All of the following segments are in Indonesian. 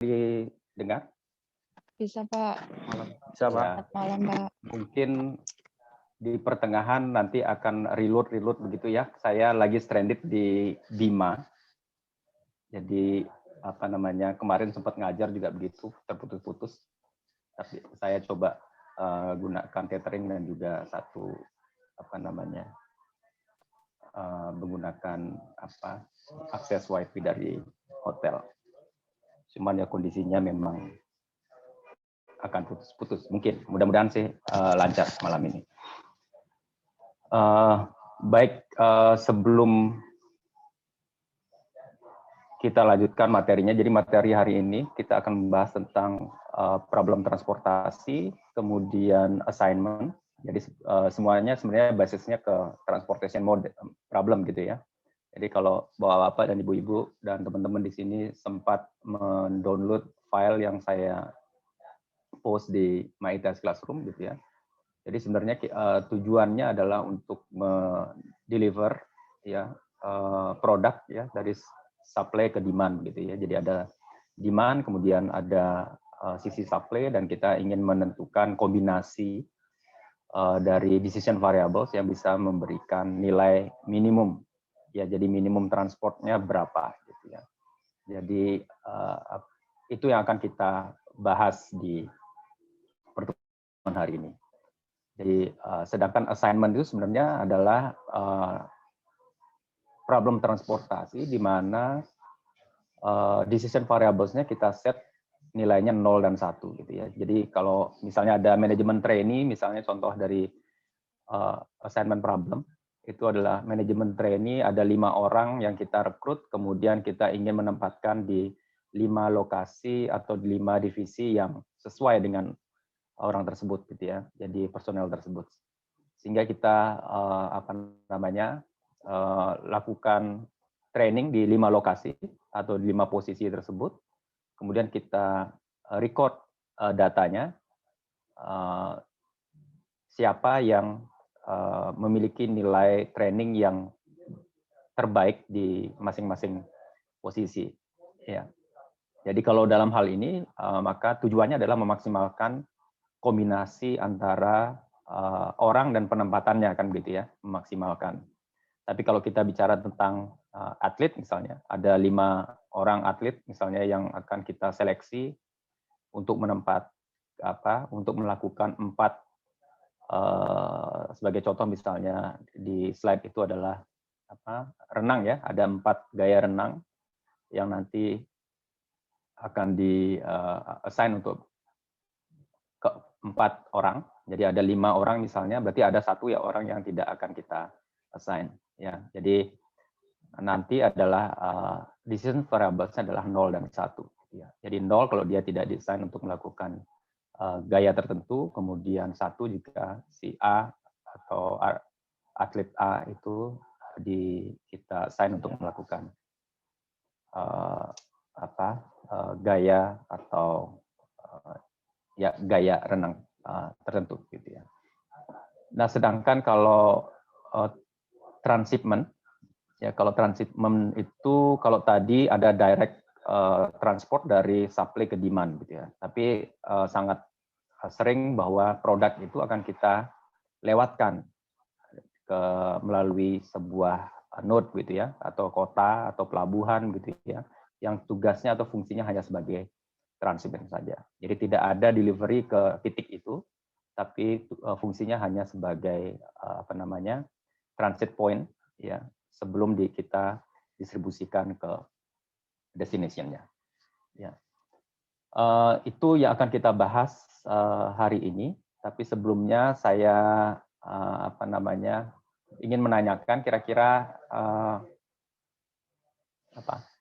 didengar? Bisa, Pak. Bisa, Pak. Selamat malam, Pak. Mungkin di pertengahan nanti akan reload begitu ya. Saya lagi stranded di Bima. Jadi apa namanya, kemarin sempat ngajar juga begitu, terputus-putus. Tapi saya coba gunakan tethering dan juga satu apa namanya, menggunakan akses wifi dari hotel. Cuman ya kondisinya memang akan putus-putus. Mungkin, mudah-mudahan sih lancar malam ini. Baik, sebelum kita lanjutkan materinya, jadi materi hari ini kita akan membahas tentang problem transportasi, kemudian assignment. Jadi semuanya sebenarnya basisnya ke transportation mode problem gitu ya. Jadi kalau bapak-bapak dan ibu-ibu dan teman-teman di sini sempat mendownload file yang saya post di MyITS Classroom gitu ya. Jadi sebenarnya tujuannya adalah untuk deliver ya produk ya dari supply ke demand gitu ya. Jadi ada demand, kemudian ada sisi supply, dan kita ingin menentukan kombinasi dari decision variables yang bisa memberikan nilai minimum ya. Jadi minimum transportnya berapa gitu ya. Jadi itu yang akan kita bahas di pertemuan hari ini. Jadi sedangkan assignment itu sebenarnya adalah problem transportasi di mana decision variables-nya kita set nilainya 0 dan 1 gitu ya. Jadi kalau misalnya ada manajemen trainee, misalnya contoh dari assignment problem, itu adalah manajemen trainee, ada 5 orang yang kita rekrut, kemudian kita ingin menempatkan di 5 lokasi atau di 5 divisi yang sesuai dengan orang tersebut gitu ya. Jadi personel tersebut. Sehingga kita lakukan training di 5 lokasi atau di 5 posisi tersebut. Kemudian kita record datanya, siapa yang memiliki nilai training yang terbaik di masing-masing posisi. Ya. Jadi kalau dalam hal ini, maka tujuannya adalah memaksimalkan kombinasi antara orang dan penempatannya kan gitu ya, memaksimalkan. Tapi kalau kita bicara tentang atlet misalnya, ada 5 orang atlet misalnya yang akan kita seleksi untuk untuk melakukan 4 sebagai contoh misalnya di slide itu adalah renang ya, ada 4 gaya renang yang nanti akan di assign untuk ke 4 orang. Jadi ada 5 orang misalnya, berarti ada 1 ya orang yang tidak akan kita assign ya. Jadi nanti adalah decision variables adalah 0 dan 1 ya. Jadi 0 kalau dia tidak desain untuk melakukan gaya tertentu, kemudian 1 jika si A atau atlet A itu kita assign untuk melakukan gaya atau ya gaya renang tertentu gitu ya. Nah, sedangkan kalau transshipment ya, kalau transshipment itu kalau tadi ada direct transport dari supply ke demand gitu ya. Tapi sangat sering bahwa produk itu akan kita lewatkan melalui sebuah node gitu ya, atau kota atau pelabuhan gitu ya, yang tugasnya atau fungsinya hanya sebagai transshipment saja. Jadi tidak ada delivery ke titik itu, tapi fungsinya hanya sebagai transit point ya, sebelum kita distribusikan ke destination-nya. Ya. Itu yang akan kita bahas hari ini. Tapi sebelumnya saya ingin menanyakan kira-kira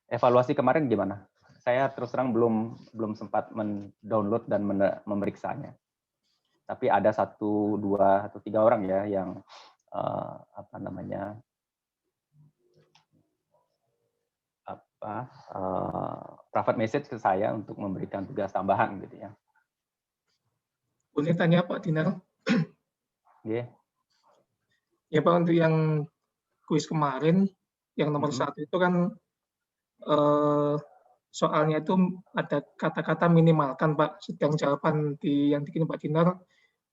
evaluasi kemarin gimana? Saya terus terang belum sempat mendownload dan memeriksanya. Tapi ada 1, 2, atau 3 orang ya yang private message ke saya untuk memberikan tugas tambahan gitu ya. Boleh tanya Pak Dinar? Yeah. Ya Pak, untuk yang kuis kemarin, yang nomor 1 itu kan soalnya itu ada kata-kata minimalkan, Pak. Sedang jawaban yang dikirim Pak Dinar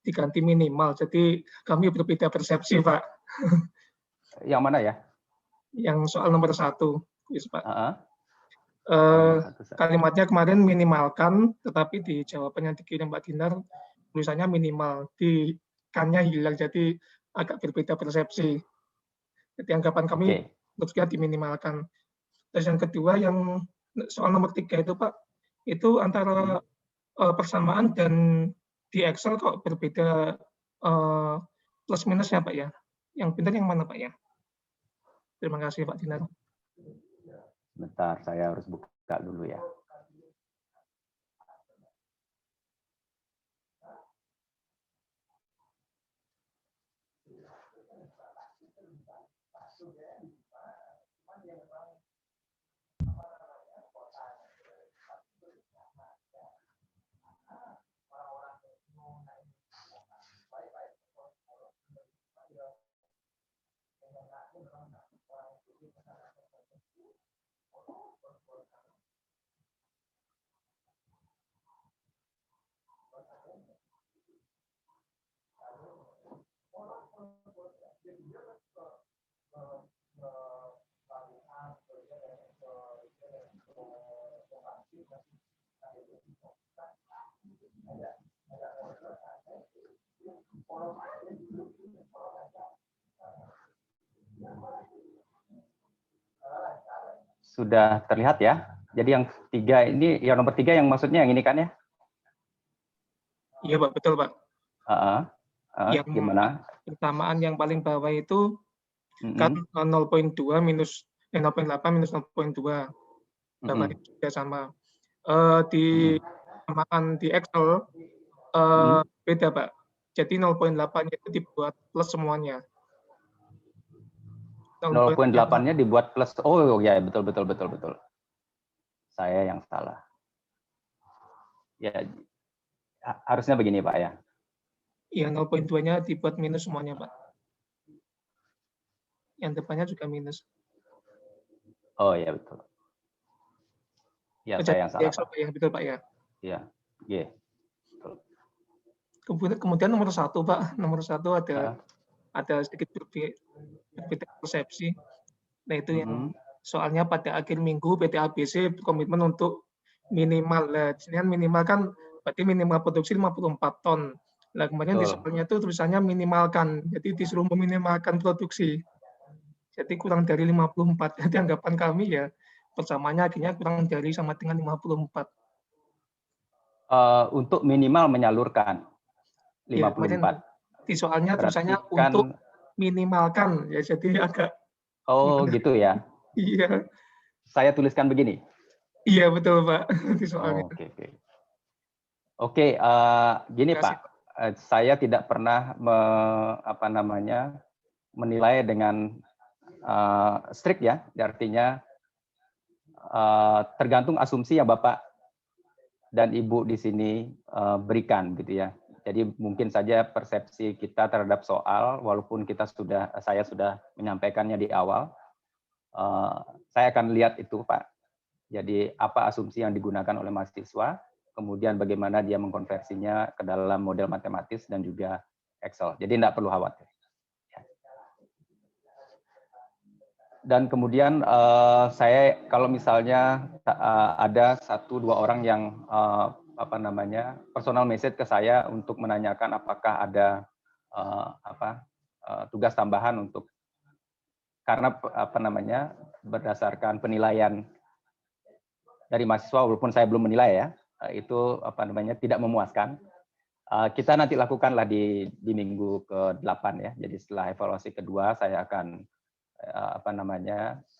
diganti minimal. Jadi kami berbeda persepsi, Pak. Yang mana ya? Yang soal nomor 1, Pak. Nomor satu. Kalimatnya kemarin minimalkan, tetapi di jawaban yang dikirim Pak Dinar tulisannya minimal. Di kannya hilang, jadi agak berbeda persepsi. Jadi anggapan kami berarti diminimalkan. Terus yang kedua, yang soal nomor 3 itu Pak, itu antara persamaan dan di Excel kok berbeda plus minusnya Pak ya. Yang benar yang mana Pak ya? Terima kasih Pak Dinar. Bentar, saya harus buka dulu ya. Sudah terlihat ya? Jadi yang nomor 3 yang maksudnya yang ini kan ya? Iya Pak, betul Pak. Yang Gimana? Persamaan yang paling bawah itu kan 0,2 minus 0,8 minus 0,2. Bawahnya juga sama. Di persamaan di Excel beda Pak. Jadi 0,8-nya itu dibuat plus semuanya. 0,8-nya dibuat plus. Oh ya, betul. Saya yang salah. Ya, harusnya begini Pak ya. Iya, 0,2-nya dibuat minus semuanya Pak. Yang depannya juga minus. Oh ya, betul. Ya, saya yang salah Pak. Yang betul Pak ya. Iya. Yeah. Kemudian nomor 1 Pak, nomor 1 ada sedikit berbeda persepsi. Nah itu yang soalnya pada akhir minggu PT ABC berkomitmen untuk minimal. Nah, minimal kan berarti minimal produksi 54 ton. Nah kemarin di soalnya itu tulisannya minimalkan, jadi disuruh meminimalkan produksi. Jadi kurang dari 54. Jadi anggapan kami ya persamaannya akhirnya kurang dari sama dengan 54. Untuk minimal menyalurkan 54. Ya, di soalnya tulisannya untuk minimalkan ya, jadi agak. Oh gitu ya. Iya. Saya tuliskan begini. Iya betul Pak di soalnya. Oke, gini Pak, saya tidak pernah menilai dengan strict ya, artinya tergantung asumsi yang Bapak dan Ibu di sini berikan gitu ya. Jadi mungkin saja persepsi kita terhadap soal, walaupun saya sudah menyampaikannya di awal, saya akan lihat itu Pak. Jadi apa asumsi yang digunakan oleh mahasiswa, kemudian bagaimana dia mengkonversinya ke dalam model matematis dan juga Excel. Jadi tidak perlu khawatir. Dan kemudian saya kalau misalnya ada 1-2 orang yang personal message ke saya untuk menanyakan apakah ada tugas tambahan untuk karena berdasarkan penilaian dari mahasiswa walaupun saya belum menilai ya, itu tidak memuaskan. Kita nanti lakukanlah di minggu ke-8 ya. Jadi setelah evaluasi kedua saya akan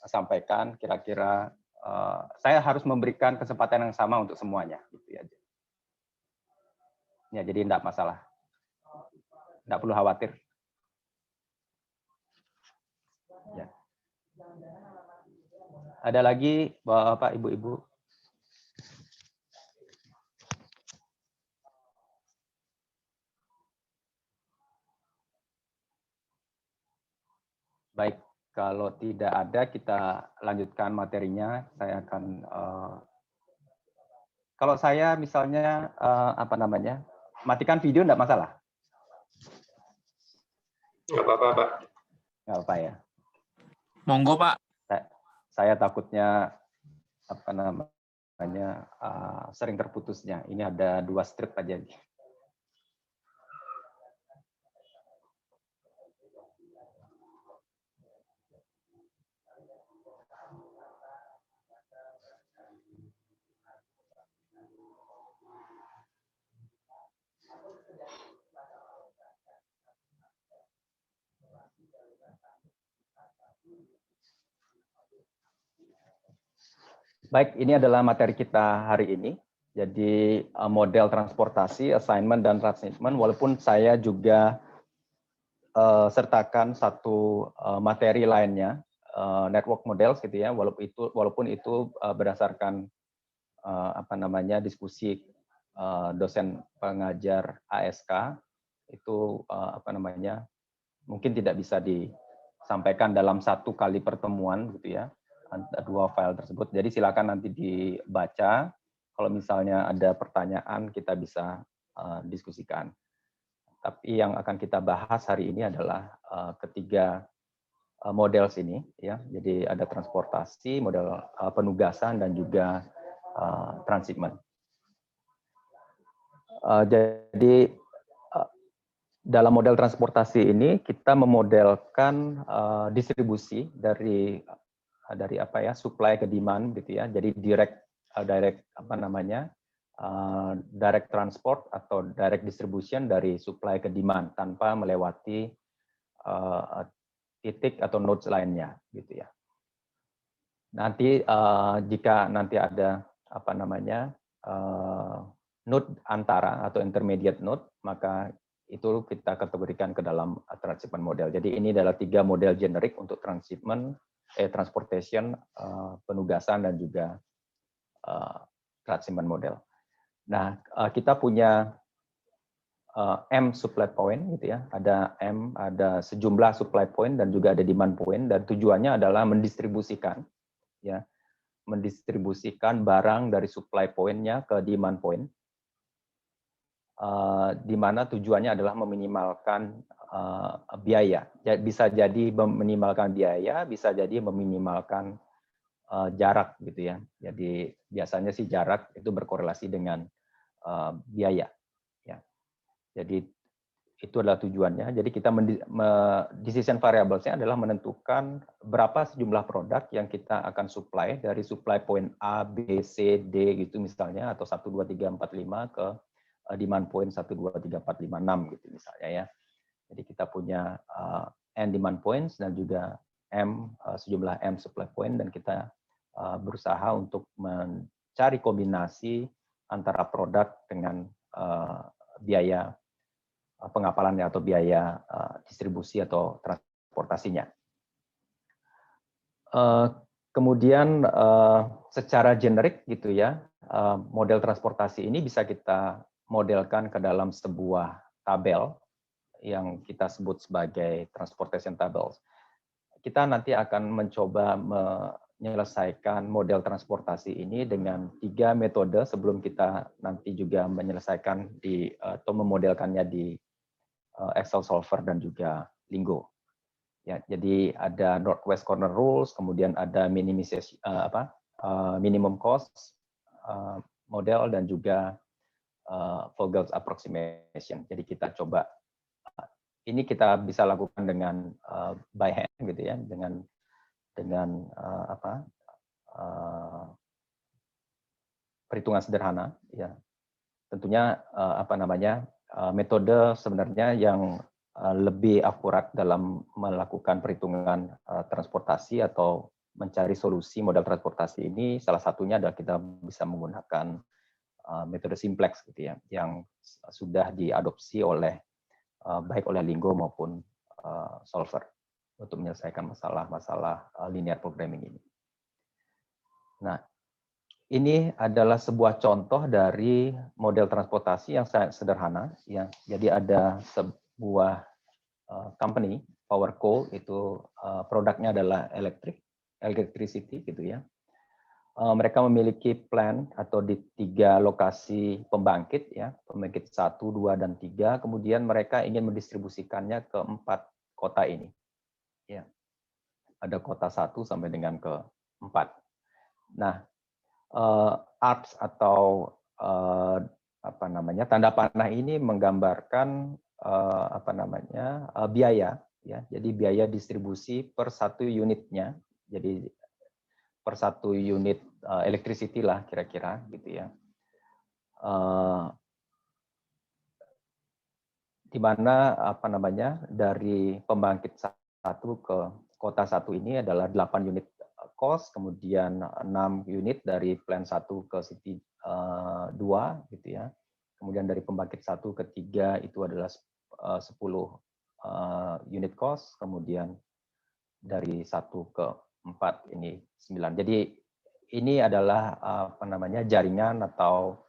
sampaikan kira-kira saya harus memberikan kesempatan yang sama untuk semuanya gitu ya. Ya, jadi tidak masalah. Tidak perlu khawatir. Ya. Ada lagi Bapak, Ibu-ibu? Baik, kalau tidak ada kita lanjutkan materinya. Saya akan Kalau saya misalnya apa namanya, matikan video enggak masalah? Nggak apa-apa, Pak. Nggak apa ya. Monggo, Pak. Saya takutnya apa namanya sering terputusnya. Ini ada 2 strip aja. Baik, ini adalah materi kita hari ini. Jadi model transportasi, assignment, dan transshipment, walaupun saya juga sertakan satu materi lainnya, network models gitu ya, walaupun itu berdasarkan apa namanya diskusi dosen pengajar ASK, itu apa namanya mungkin tidak bisa disampaikan dalam satu kali pertemuan gitu ya, dua file tersebut. Jadi silakan nanti dibaca. Kalau misalnya ada pertanyaan kita bisa diskusikan. Tapi yang akan kita bahas hari ini adalah ketiga model sini ya. Jadi ada transportasi, model penugasan, dan juga transshipment. Jadi dalam model transportasi ini kita memodelkan distribusi dari apa ya, supply ke demand gitu ya. Jadi direct apa namanya, direct transport atau direct distribution dari supply ke demand tanpa melewati titik atau nodes lainnya gitu ya. Nanti jika nanti ada apa namanya node antara atau intermediate node, maka itu kita kategorikan ke dalam transshipment model. Jadi ini adalah 3 model generik untuk transshipment, transportation, penugasan, dan juga transshipment model. Nah, kita punya M supply point gitu ya. Ada M, ada sejumlah supply point dan juga ada demand point, dan tujuannya adalah mendistribusikan ya, mendistribusikan barang dari supply point-nya ke demand point. Di mana tujuannya adalah meminimalkan biaya. Bisa jadi meminimalkan biaya, bisa jadi meminimalkan jarak gitu ya. Jadi biasanya sih jarak itu berkorelasi dengan biaya. Ya. Jadi itu adalah tujuannya. Jadi kita decision variables-nya adalah menentukan berapa sejumlah produk yang kita akan supply dari supply point A, B, C, D gitu misalnya, atau 1, 2, 3, 4, 5 ke demand point 1, 2, 3, 4, 5, 6 gitu misalnya ya. Jadi kita punya N demand points dan juga sejumlah M supply point, dan kita berusaha untuk mencari kombinasi antara produk dengan biaya pengapalannya atau biaya distribusi atau transportasinya. Kemudian secara generik gitu ya, model transportasi ini bisa kita modelkan ke dalam sebuah tabel yang kita sebut sebagai transportation tables. Kita nanti akan mencoba menyelesaikan model transportasi ini dengan 3 metode sebelum kita nanti juga menyelesaikan atau memodelkannya di Excel Solver dan juga Lingo. Ya, jadi ada Northwest Corner Rules, kemudian ada minimum cost model, dan juga Vogel's approximation. Jadi kita coba, ini kita bisa lakukan dengan by hand gitu ya, dengan perhitungan sederhana ya. Tentunya apa namanya, metode sebenarnya yang lebih akurat dalam melakukan perhitungan transportasi atau mencari solusi modal transportasi ini, salah satunya adalah kita bisa menggunakan metode simplex gitu ya, yang sudah diadopsi baik oleh Lingo maupun Solver untuk menyelesaikan masalah-masalah linear programming ini. Nah, ini adalah sebuah contoh dari model transportasi yang sangat sederhana ya. Jadi ada sebuah company, PowerCo, itu produknya adalah electricity gitu ya. Mereka memiliki plan atau di 3 lokasi pembangkit ya, pembangkit 1, 2, dan 3. Kemudian mereka ingin mendistribusikannya ke 4 kota ini. Ya. Ada kota 1 sampai dengan ke 4. Nah, ARPS atau tanda panah ini menggambarkan biaya ya. Jadi biaya distribusi per 1 unitnya. Jadi per 1 unit electricity lah kira-kira gitu ya. Di mana dari pembangkit 1 ke kota 1 ini adalah 8 unit cost, kemudian 6 unit dari plan 1 ke city 2 gitu ya. Kemudian dari pembangkit 1 ke 3 itu adalah 10 unit cost, kemudian dari 1 ke 4 ini 9. Jadi ini adalah jaringan atau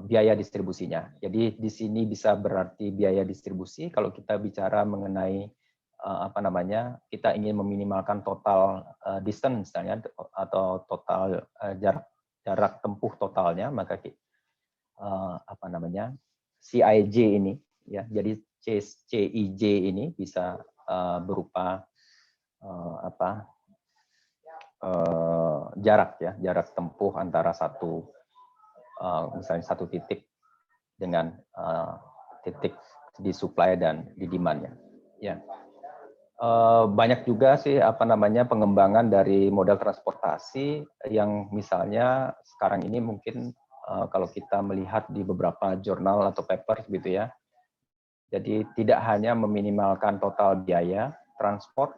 biaya distribusinya. Jadi di sini bisa berarti biaya distribusi kalau kita bicara mengenai kita ingin meminimalkan total distance misalnya atau total jarak tempuh totalnya, maka CIJ ini ya. Jadi CIJ ini bisa berupa jarak tempuh antara misalnya satu titik dengan titik di supply dan di demand-nya. Ya. Banyak juga sih pengembangan dari model transportasi yang misalnya sekarang ini mungkin kalau kita melihat di beberapa jurnal atau paper gitu ya. Jadi tidak hanya meminimalkan total biaya transport,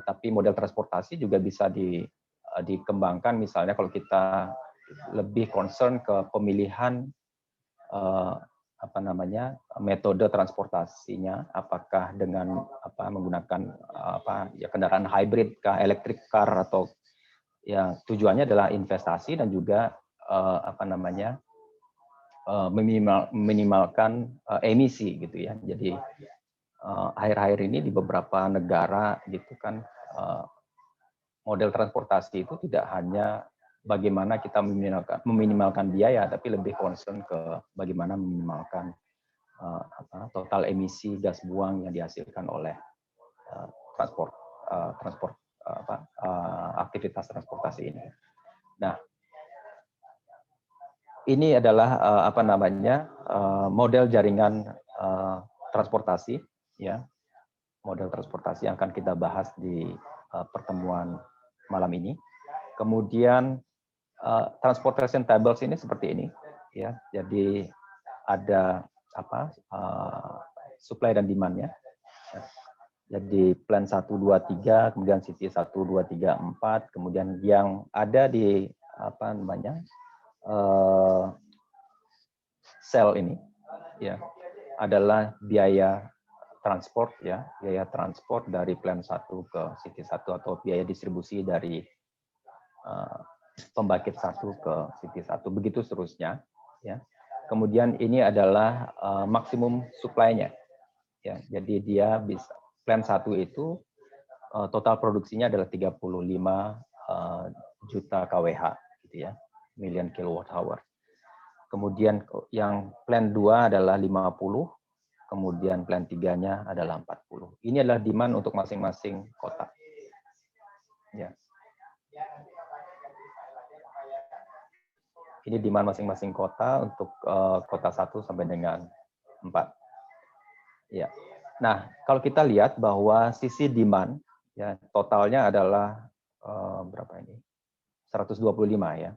tapi model transportasi juga bisa dikembangkan misalnya kalau kita lebih concern ke pemilihan metode transportasinya, apakah dengan menggunakan kendaraan hybrid kah, electric car, atau ya tujuannya adalah investasi dan juga meminimalkan emisi gitu ya. Jadi akhir-akhir ini di beberapa negara gitu kan model transportasi itu tidak hanya bagaimana kita meminimalkan biaya, tapi lebih concern ke bagaimana meminimalkan total emisi gas buang yang dihasilkan oleh aktivitas transportasi ini. Nah, ini adalah model jaringan transportasi, ya, model transportasi yang akan kita bahas di pertemuan malam ini. Kemudian transportation tables ini seperti ini, ya. Jadi ada supply dan demand-nya. Jadi plan 1, 2, 3, kemudian city 1, 2, 3, 4, kemudian yang ada di sel ini, ya, adalah biaya transport, ya, biaya transport dari plan 1 ke city 1 atau biaya distribusi dari pembangkit 1 ke city 1, begitu seterusnya, ya. Kemudian ini adalah maksimum supply-nya, ya. Jadi dia bisa plan 1 itu total produksinya adalah 35 juta kWh gitu ya, million kilowatt hour. Kemudian yang plan 2 adalah 50, kemudian plan 3-nya adalah 40. Ini adalah demand untuk masing-masing kota. Ya. Ini demand masing-masing kota untuk kota 1 sampai dengan 4. Ya. Nah, kalau kita lihat bahwa sisi demand, ya, totalnya adalah berapa ini? 125 ya.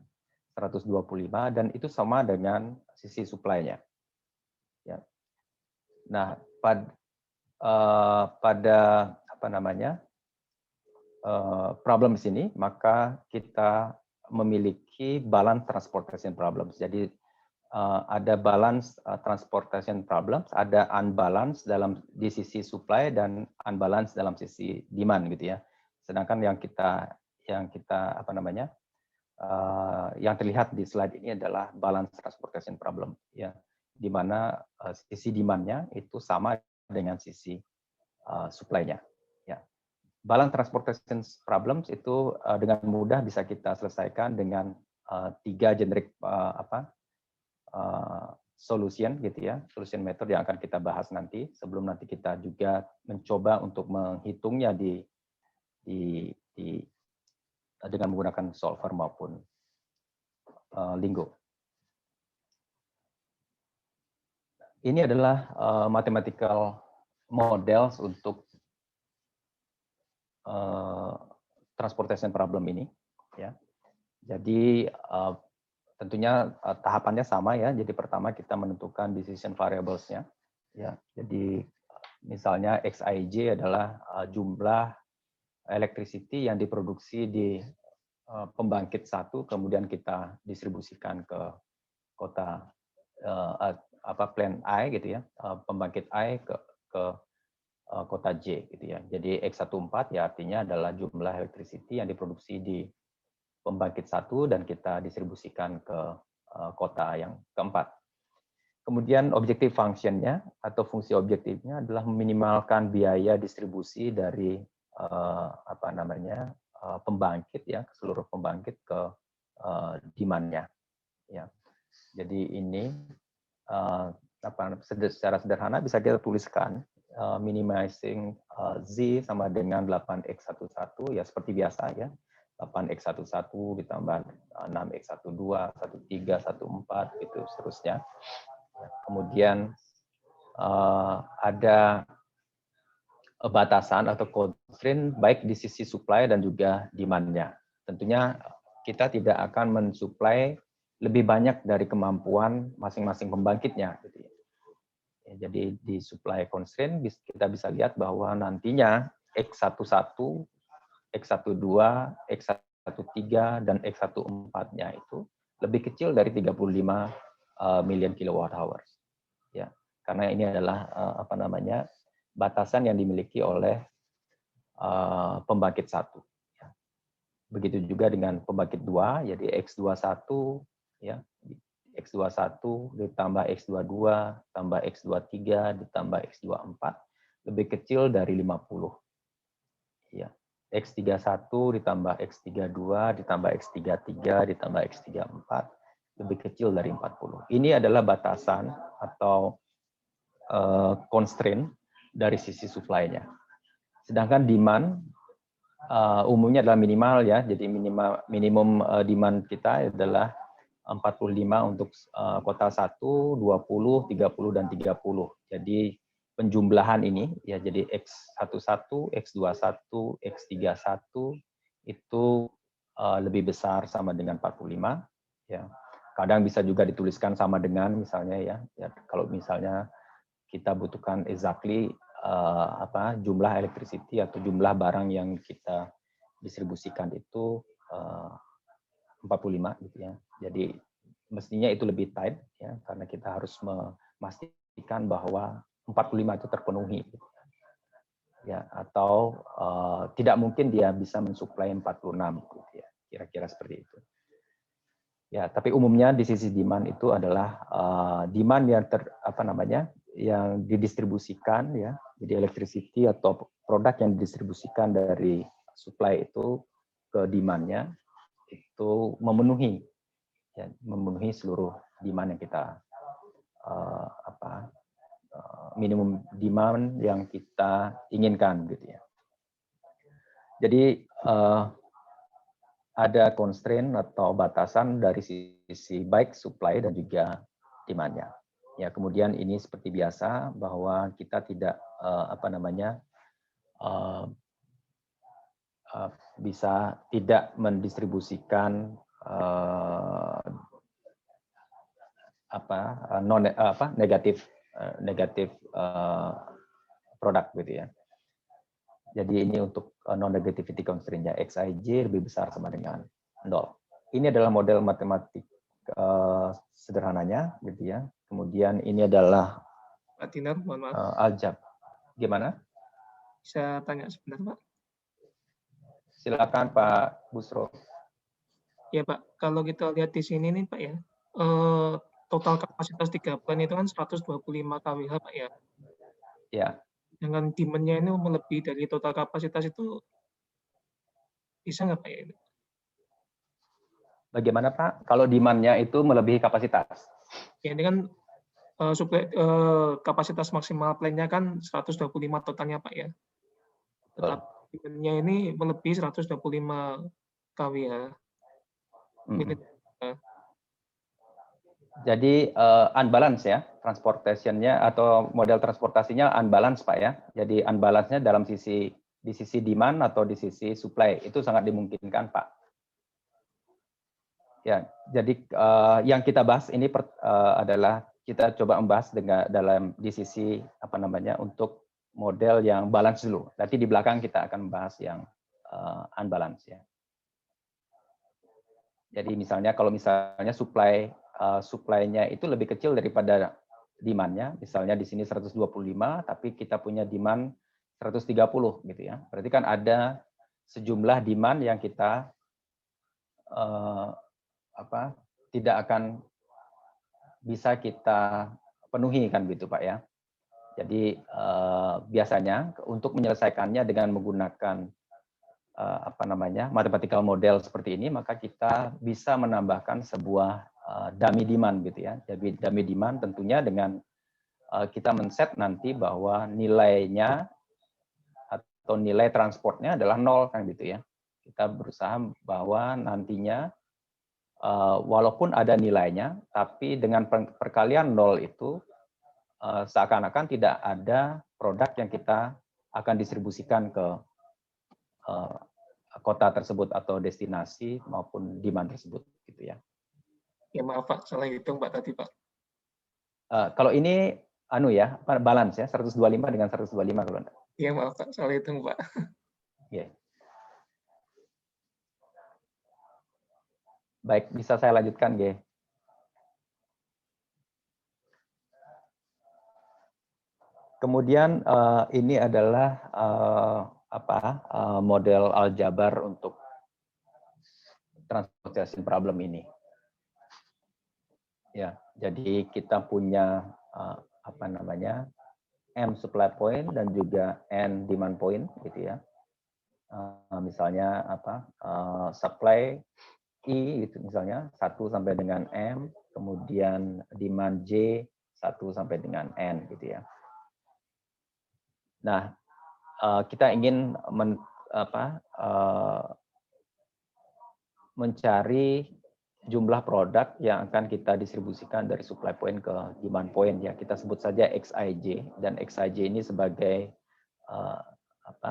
125, dan itu sama dengan sisi supply-nya. Ya. Nah, pada problem di sini, maka kita memiliki balance transportation problems. Jadi ada balance transportation problems, ada unbalance di sisi supply dan unbalance dalam sisi demand gitu ya. Sedangkan yang terlihat di slide ini adalah balance transportation problem, ya, di mana sisi demand-nya itu sama dengan sisi supply-nya, ya. balance transportation problems itu dengan mudah bisa kita selesaikan dengan 3 generic solution gitu ya, solution method yang akan kita bahas nanti. Sebelum nanti kita juga mencoba untuk menghitungnya dengan menggunakan solver maupun Lingo. Ini adalah mathematical models untuk transportation problem ini, ya. Jadi tentunya tahapannya sama ya. Jadi pertama kita menentukan decision variables-nya, ya. Jadi misalnya Xij adalah jumlah electricity yang diproduksi di pembangkit satu, kemudian kita distribusikan ke kota plant I gitu ya, pembangkit I ke kota J gitu ya. Jadi X14 ya artinya adalah jumlah electricity yang diproduksi di pembangkit satu dan kita distribusikan ke kota yang keempat. Kemudian objective function-nya atau fungsi objektifnya adalah meminimalkan biaya distribusi dari pembangkit ya, seluruh pembangkit ke demand-nya. Ya. Jadi ini secara sederhana bisa kita tuliskan minimizing Z sama dengan 8X11 ya seperti biasa ya. 8X11 ditambah 6X12, 13, 14 gitu seterusnya. Kemudian ada batasan atau constraint baik di sisi supply dan juga demand-nya. Tentunya kita tidak akan mensuplai lebih banyak dari kemampuan masing-masing pembangkitnya. Jadi di supply constraint kita bisa lihat bahwa nantinya X11, X12, X13, dan X14-nya itu lebih kecil dari 35 million kilowatt hours. Ya, karena ini adalah batasan yang dimiliki oleh pembangkit satu. Ya. Begitu juga dengan pembangkit 2, jadi X21, ya, X21 ditambah X22, tambah X23, ditambah X24, lebih kecil dari 50. Ya. X31 ditambah X32, ditambah X33, ditambah X34, lebih kecil dari 40. Ini adalah batasan atau constraint dari sisi supply-nya. Sedangkan demand umumnya adalah minimal ya, jadi minimum demand kita adalah 45 untuk kota 1, 20, 30, dan 30. Jadi penjumlahan ini ya jadi X11, X21, X31 itu lebih besar sama dengan 45 ya. Kadang bisa juga dituliskan sama dengan misalnya ya kalau misalnya kita butuhkan exactly jumlah electricity atau jumlah barang yang kita distribusikan itu 45 gitu ya. Jadi mestinya itu lebih tight ya karena kita harus memastikan bahwa 45 itu terpenuhi gitu. Ya, atau tidak mungkin dia bisa mensuplai 46 gitu ya. Kira-kira seperti itu. Ya, tapi umumnya di sisi demand itu adalah demand yang yang didistribusikan ya. Jadi electricity atau produk yang didistribusikan dari supply itu ke demand-nya itu memenuhi seluruh demand yang kita minimum demand yang kita inginkan gitu ya. Jadi ada constraint atau batasan dari sisi baik supply dan juga demand-nya. Ya, kemudian ini seperti biasa bahwa kita tidak bisa tidak mendistribusikan negatif produk gitu ya. Jadi ini untuk non-negativity constraint-nya Xij lebih besar sama dengan 0. Ini adalah model matematik sederhananya gitu ya. Kemudian ini adalah Pak Dinar, mohon maaf. Aljab. Gimana? Bisa tanya sebentar, Pak? Silakan Pak Busro. Ya Pak, kalau kita lihat di sini nih Pak ya, total kapasitas 3 plant itu kan 125 kWh Pak ya. Ya. Dengan demand-nya ini melebihi dari total kapasitas itu Bisa nggak Pak ya? Bagaimana Pak? Kalau demand-nya itu melebihi kapasitas. Ya, ini kan kapasitas maksimal plan-nya kan 125 totalnya Pak ya. Betul. Tetapi demand-nya ini melebihi 125 kWh. Jadi unbalance ya, transportation-nya atau model transportasinya unbalance Pak ya. Jadi unbalance-nya di sisi demand atau di sisi supply itu sangat dimungkinkan Pak. Ya, jadi yang kita bahas ini adalah kita coba membahas di sisi apa namanya untuk model yang balance dulu. Nanti di belakang kita akan membahas yang unbalance ya. Jadi misalnya kalau misalnya supply-nya itu lebih kecil daripada demand-nya, misalnya di sini 125 tapi kita punya demand 130 gitu ya. Berarti kan ada sejumlah demand yang kita tidak akan bisa kita penuhi kan gitu Pak ya. Jadi biasanya untuk menyelesaikannya dengan menggunakan mathematical model seperti ini, maka kita bisa menambahkan sebuah dummy demand gitu ya. Jadi dummy demand tentunya dengan kita men-set nanti bahwa nilainya atau nilai transportnya adalah 0 kan gitu ya. Kita berusaha bahwa nantinya walaupun ada nilainya, tapi dengan perkalian 0 itu seakan-akan tidak ada produk yang kita akan distribusikan ke kota tersebut atau destinasi maupun demand tersebut gitu ya. Ya maaf Pak, salah hitung Pak tadi Pak. Kalau ini balance ya 125 dengan 125 kalau enggak. Iya maaf Pak, salah hitung Pak. Yeah. Baik, bisa saya lanjutkan, G. Kemudian ini adalah model aljabar untuk transportation problem ini. Ya, jadi kita punya M supply point dan juga N demand point gitu ya. Misalnya supply I gitu misalnya 1 sampai dengan M, kemudian demand J 1 sampai dengan N gitu ya. Nah, kita ingin mencari jumlah produk yang akan kita distribusikan dari supply point ke demand point ya. Kita sebut saja Xij dan Xij ini sebagai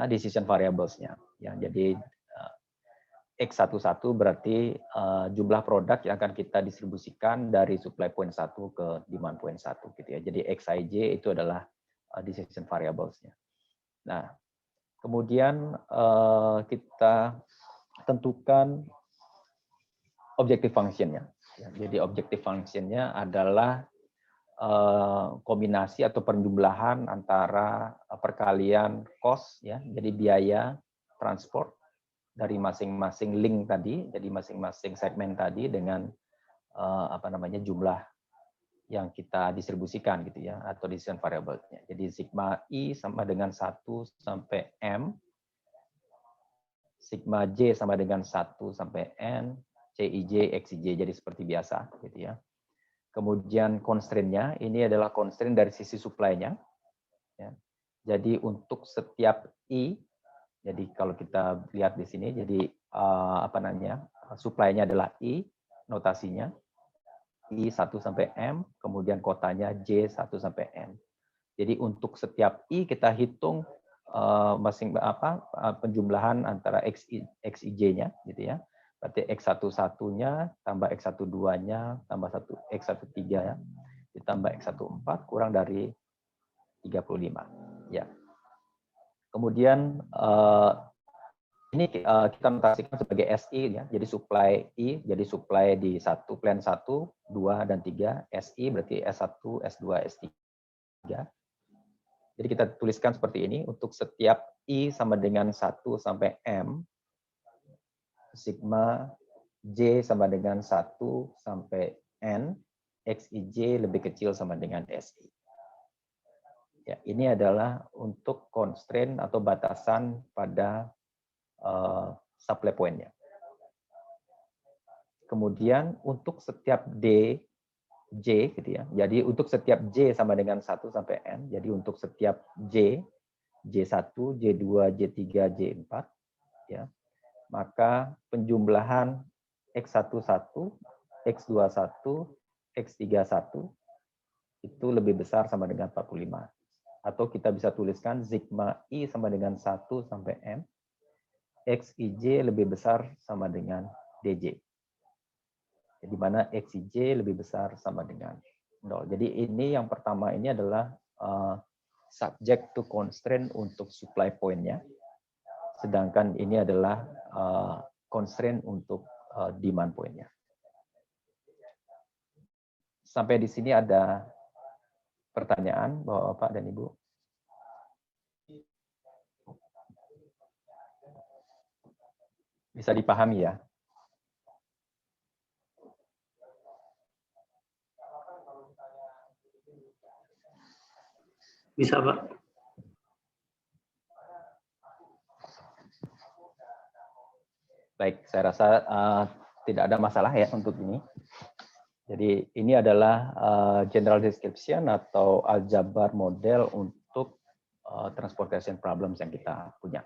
decision variables-nya. Ya, jadi X11 berarti jumlah produk yang akan kita distribusikan dari supply point 1 ke demand point 1 gitu ya. Jadi Xij itu adalah decision variables-nya. Nah, kemudian kita tentukan objective function-nya. Jadi objective function-nya adalah kombinasi atau penjumlahan antara perkalian cost ya, jadi biaya transport dari masing-masing link tadi, jadi masing-masing segmen tadi dengan jumlah yang kita distribusikan gitu ya, atau decision variable-nya. Jadi sigma I sama dengan 1 sampai M, sigma J sama dengan 1 sampai N, Cij, Xij, jadi seperti biasa gitu ya. Kemudian constraint-nya, ini adalah constraint dari sisi supply-nya. Ya. Jadi untuk setiap I, jadi kalau kita lihat di sini, jadi supply-nya adalah I, notasinya, I 1 sampai M, kemudian kotanya J 1 sampai N. Jadi untuk setiap I kita hitung penjumlahan antara Xij-nya gitu ya. Berarti X11-nya tambah X12-nya tambah X13-nya ditambah X14 kurang dari 35 ya. Kemudian ini kita notasikan sebagai SI ya. Jadi supply I, jadi supply di plan 1, 2 dan 3, SI berarti S1, S2, S3. Jadi kita tuliskan seperti ini untuk setiap I sama dengan 1 sampai M, sigma J sama dengan 1 sampai N, Xij lebih kecil sama dengan SI. Ya, ini adalah untuk constraint atau batasan pada supply point-nya. Kemudian untuk setiap D, J gitu ya. Jadi untuk setiap J sama dengan 1 sampai N, jadi untuk setiap J, J1, J2, J3, J4 ya. Maka penjumlahan X11, X21, X31 itu lebih besar sama dengan 45. Atau kita bisa tuliskan sigma I sama dengan 1 sampai M, XIJ lebih besar sama dengan DJ. Di mana XIJ lebih besar sama dengan 0. Jadi ini yang pertama ini adalah subject to constraint untuk supply point-nya. Sedangkan ini adalah constraint untuk demand point-nya. Sampai di sini ada pertanyaan, Bapak dan Ibu? Bisa dipahami ya? Bisa, Pak. Baik, saya rasa tidak ada masalah ya untuk ini. Jadi ini adalah general description atau aljabar model untuk transportation problems yang kita punya.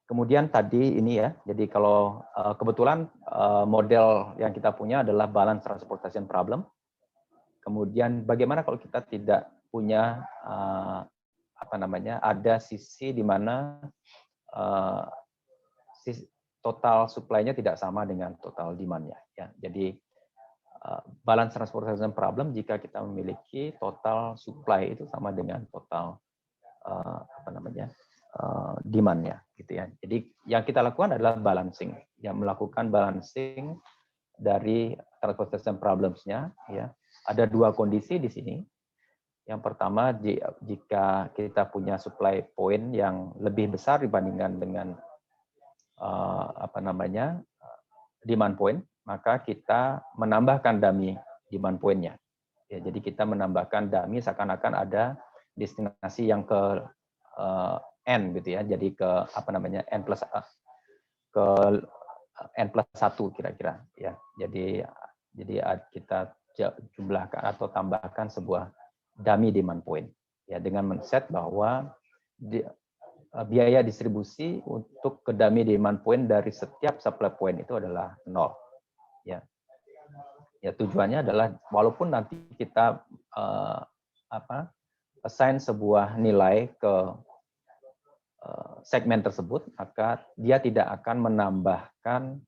Kemudian tadi ini ya, jadi kalau kebetulan model yang kita punya adalah balance transportation problem. Kemudian bagaimana kalau kita tidak punya ada sisi di mana total supply-nya tidak sama dengan total demand-nya ya. Jadi balance transportation problem jika kita memiliki total supply itu sama dengan total demand-nya gitu ya. Jadi yang kita lakukan adalah balancing, yang melakukan balancing dari transportation problems-nya ya. Ada dua kondisi di sini. Yang pertama, jika kita punya supply point yang lebih besar dibandingkan dengan demand point, maka kita menambahkan dummy demand point-nya. Ya, jadi kita menambahkan dummy seakan-akan ada destinasi yang ke N gitu ya. Jadi ke N+1 kira-kira ya. Jadi kita jumlahkan atau tambahkan sebuah dummy demand point ya, dengan men-set bahwa biaya distribusi untuk ke dummy demand point dari setiap supply point itu adalah 0 ya. Ya, tujuannya adalah walaupun nanti kita assign sebuah nilai ke segmen tersebut, maka dia tidak akan menambahkan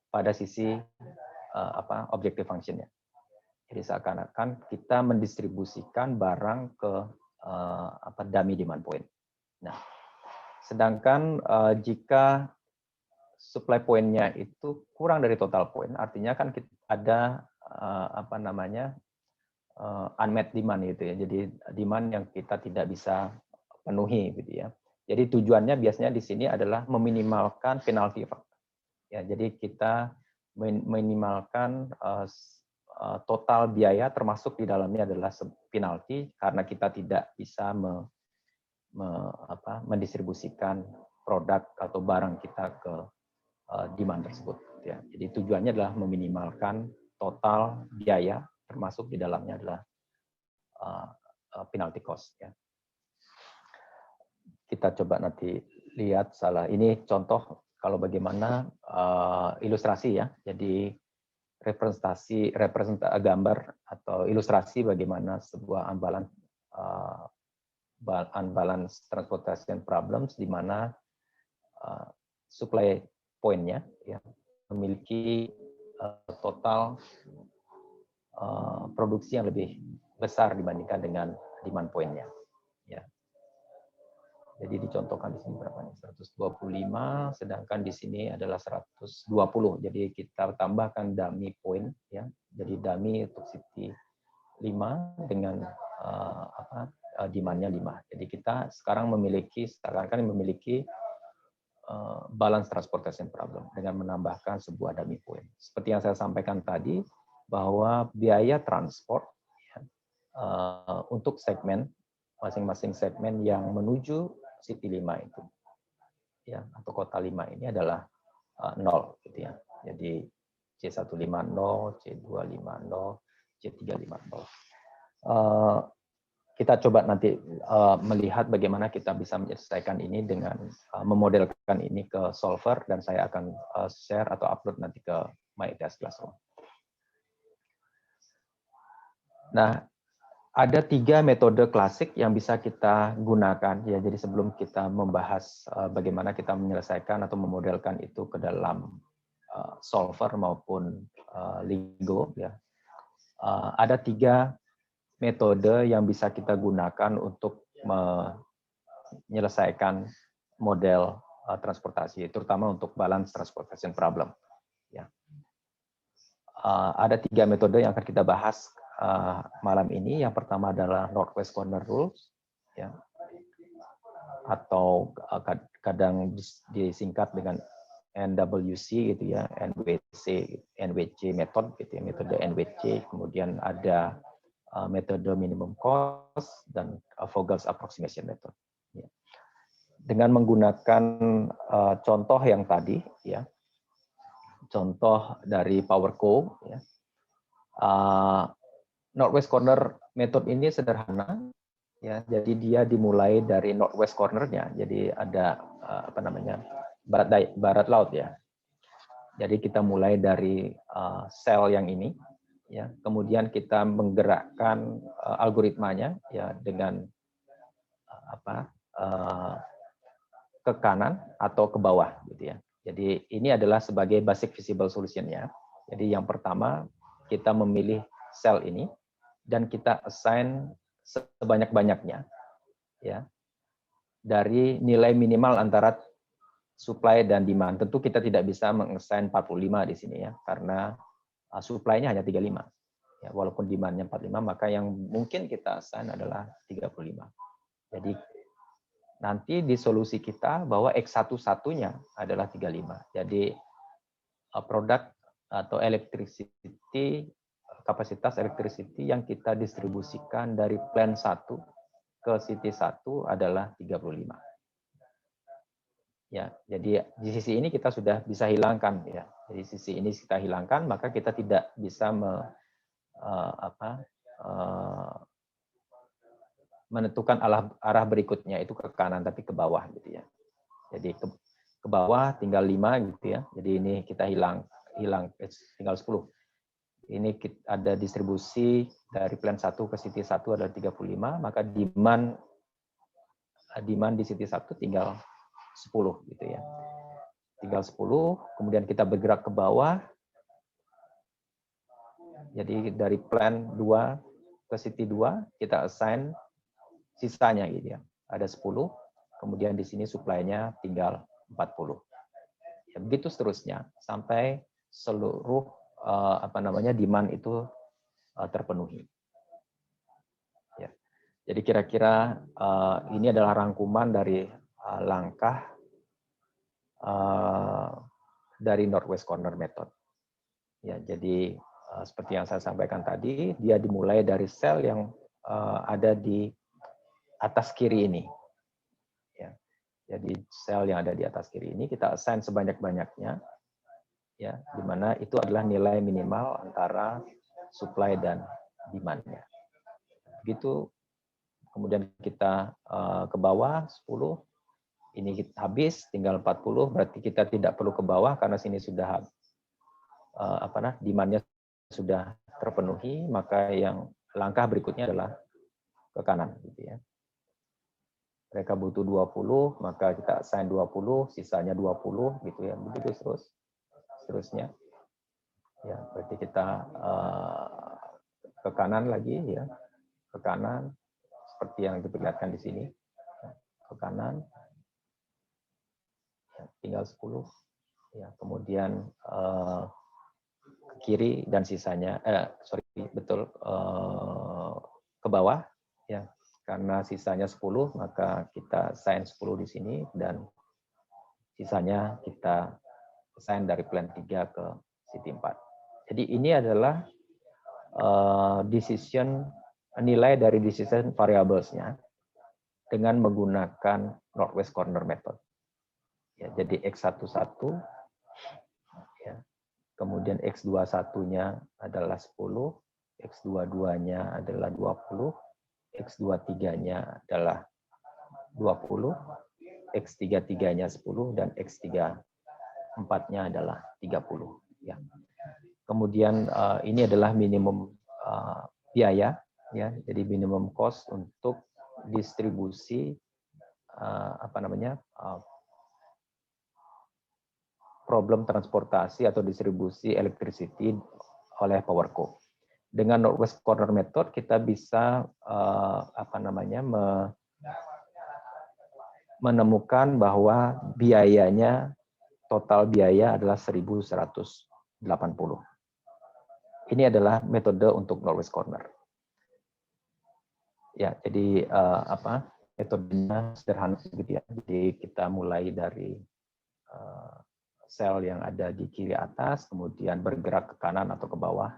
pada sisi objective function-nya. Jadi seakan-akan kita mendistribusikan barang ke dummy demand point. Nah, sedangkan jika supply point-nya itu kurang dari total point, artinya kan ada unmet demand gitu ya. Jadi demand yang kita tidak bisa penuhi gitu ya. Jadi tujuannya biasanya di sini adalah meminimalkan penalti. Ya, jadi kita meminimalkan total biaya termasuk di dalamnya adalah penalti karena kita tidak bisa mendistribusikan produk atau barang kita ke demand tersebut ya. Jadi tujuannya adalah meminimalkan total biaya termasuk di dalamnya adalah penalty cost ya. Kita coba nanti lihat ini contoh kalau bagaimana ilustrasi ya. Jadi representasi gambar atau ilustrasi bagaimana sebuah unbalance transportation problems di mana supply point-nya ya memiliki total produksi yang lebih besar dibandingkan dengan demand point-nya ya. Jadi dicontohkan di sini berapa nih? 125, sedangkan di sini adalah 120. Jadi kita tambahkan dummy point ya. Jadi dummy untuk city 5 dengan demand-nya 5. Jadi kita sekarang memiliki balance transportation problem dengan menambahkan sebuah dummy point. Seperti yang saya sampaikan tadi bahwa biaya transport ya, untuk segmen masing-masing segmen yang menuju City 5 itu ya, atau kota 5 ini adalah 0 gitu ya. Jadi C150, C250, C350. Kita coba nanti melihat bagaimana kita bisa menyelesaikan ini dengan memodelkan ini ke solver, dan saya akan share atau upload nanti ke MyITS Classroom. Nah, ada 3 metode klasik yang bisa kita gunakan ya. Jadi sebelum kita membahas bagaimana kita menyelesaikan atau memodelkan itu ke dalam solver maupun Lego ya, ada 3 metode yang bisa kita gunakan untuk menyelesaikan model transportasi, terutama untuk balance transportation problem. Ya. Ada 3 metode yang akan kita bahas malam ini. Yang pertama adalah Northwest Corner Rules, ya, atau kadang disingkat dengan NWC gitu ya, NWC method gitu ya, metode NWC. Kemudian ada metode minimum cost dan Vogel's approximation method. Ya. Dengan menggunakan contoh yang tadi, ya, contoh dari PowerCo, ya, Northwest Corner method ini sederhana, ya. Jadi dia dimulai dari northwest corner-nya. Jadi ada apa namanya, barat laut ya. Jadi kita mulai dari sel yang ini, ya. Kemudian kita menggerakkan algoritmanya ya dengan ke kanan atau ke bawah gitu ya. Jadi ini adalah sebagai basic visible solution-nya. Jadi yang pertama kita memilih sel ini dan kita assign sebanyak-banyaknya ya, dari nilai minimal antara supply dan demand. Tentu kita tidak bisa meng-assign 45 di sini ya, karena supply-nya hanya 35. Ya, walaupun demand-nya 45, maka yang mungkin kita assign adalah 35. Jadi nanti di solusi kita bahwa X1-1-nya adalah 35. Jadi produk atau electricity, kapasitas electricity yang kita distribusikan dari plant 1 ke city 1 adalah 35. Ya, jadi di sisi ini kita sudah bisa hilangkan ya. Jadi sisi ini kita hilangkan, maka kita tidak bisa menentukan arah berikutnya itu ke kanan tapi ke bawah gitu ya. Jadi ke bawah tinggal 5 gitu ya. Jadi ini kita hilang tinggal 10. Ini ada distribusi dari plan 1 ke city 1 adalah 35, maka demand di city 1 tinggal 10 gitu ya. Tinggal 10, kemudian kita bergerak ke bawah. Jadi dari plan 2 ke city 2 kita assign sisanya gitu ya. Ada 10, kemudian di sini supply-nya tinggal 40. Ya, begitu seterusnya sampai seluruh demand itu terpenuhi. Ya. Jadi kira-kira ini adalah rangkuman dari langkah dari Northwest Corner Method. Ya, jadi seperti yang saya sampaikan tadi, dia dimulai dari sel yang ada di atas kiri ini. Ya. Jadi sel yang ada di atas kiri ini kita assign sebanyak-banyaknya, ya, di mana itu adalah nilai minimal antara supply dan demand-nya. Begitu, kemudian kita ke bawah 10, ini habis, tinggal 40, berarti kita tidak perlu ke bawah karena sini sudah demand-nya sudah terpenuhi, maka yang langkah berikutnya adalah ke kanan gitu ya. Mereka butuh 20, maka kita assign 20, sisanya 20 gitu ya. Begitu seterusnya. Ya, berarti kita ke kanan lagi ya. Ke kanan seperti yang diperlihatkan di sini. Ke kanan. Ya, tinggal 10. Ya, kemudian ke kiri dan sisanya ke bawah ya. Karena sisanya 10, maka kita assign 10 di sini dan sisanya kita assign dari plan 3 ke city 4. Jadi ini adalah nilai dari decision variables-nya dengan menggunakan Northwest Corner Method. Ya, jadi X11 ya. Kemudian X21-nya adalah 10, X22-nya adalah 20, X23-nya adalah 20, X33-nya 10 dan X34-nya adalah 30 ya. Kemudian ini adalah minimum biaya ya. Jadi minimum cost untuk distribusi problem transportasi atau distribusi electricity oleh PowerCo. Dengan Northwest Corner Method kita bisa menemukan bahwa biayanya total biaya adalah 1.180. Ini adalah metode untuk Northwest Corner. Ya, jadi metodenya sederhana gitu ya. Jadi kita mulai dari sel yang ada di kiri atas, kemudian bergerak ke kanan atau ke bawah.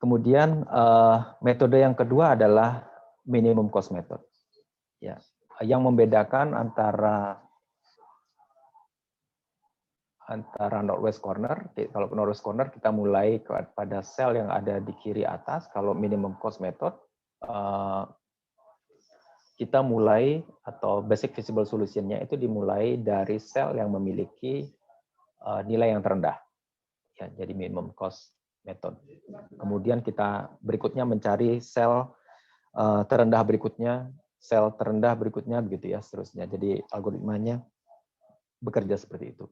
Kemudian metode yang kedua adalah minimum cost method. Ya, yang membedakan antara Northwest Corner, kalau Northwest Corner kita mulai pada sel yang ada di kiri atas, kalau minimum cost method kita mulai atau basic feasible solution-nya itu dimulai dari sel yang memiliki nilai yang terendah. Ya, jadi minimum cost method. Kemudian kita berikutnya mencari sel terendah berikutnya, sel terendah berikutnya, begitu ya, seterusnya. Jadi algoritmanya bekerja seperti itu.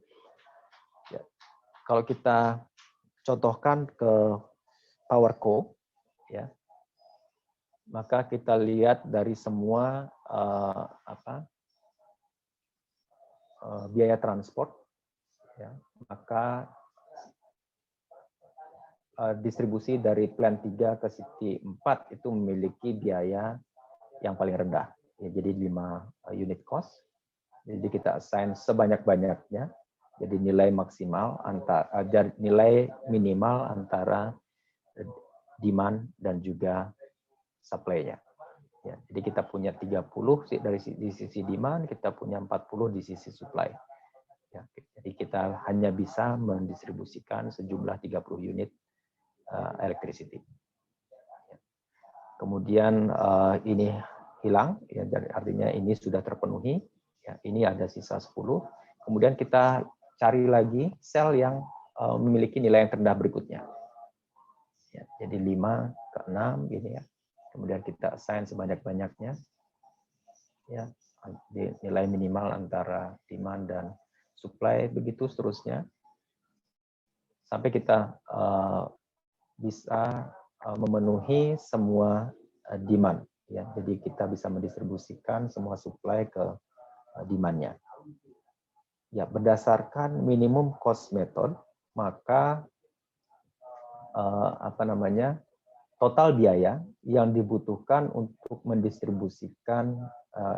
Ya. Kalau kita contohkan ke PowerCo, ya, maka kita lihat dari semua biaya transport, ya, maka distribusi dari plan 3 ke city 4 itu memiliki biaya yang paling rendah. Ya, jadi 5 unit cost. Jadi kita assign sebanyak-banyaknya. Jadi nilai maksimal nilai minimal antara demand dan juga supply-nya. Ya, jadi kita punya 30 di sisi demand, kita punya 40 di sisi supply. Ya, jadi kita hanya bisa mendistribusikan sejumlah 30 unit electricity. Kemudian ini hilang, ya, artinya ini sudah terpenuhi. Ya, ini ada sisa 10. Kemudian kita cari lagi sel yang memiliki nilai yang terendah berikutnya. Ya, jadi 5 ke 6 gini ya. Kemudian kita assign sebanyak-banyaknya. Ya, nilai minimal antara demand dan supply, begitu seterusnya. Sampai kita bisa memenuhi semua demand. Ya, jadi kita bisa mendistribusikan semua supply ke demand-nya. Ya, berdasarkan minimum cost method, maka total biaya yang dibutuhkan untuk mendistribusikan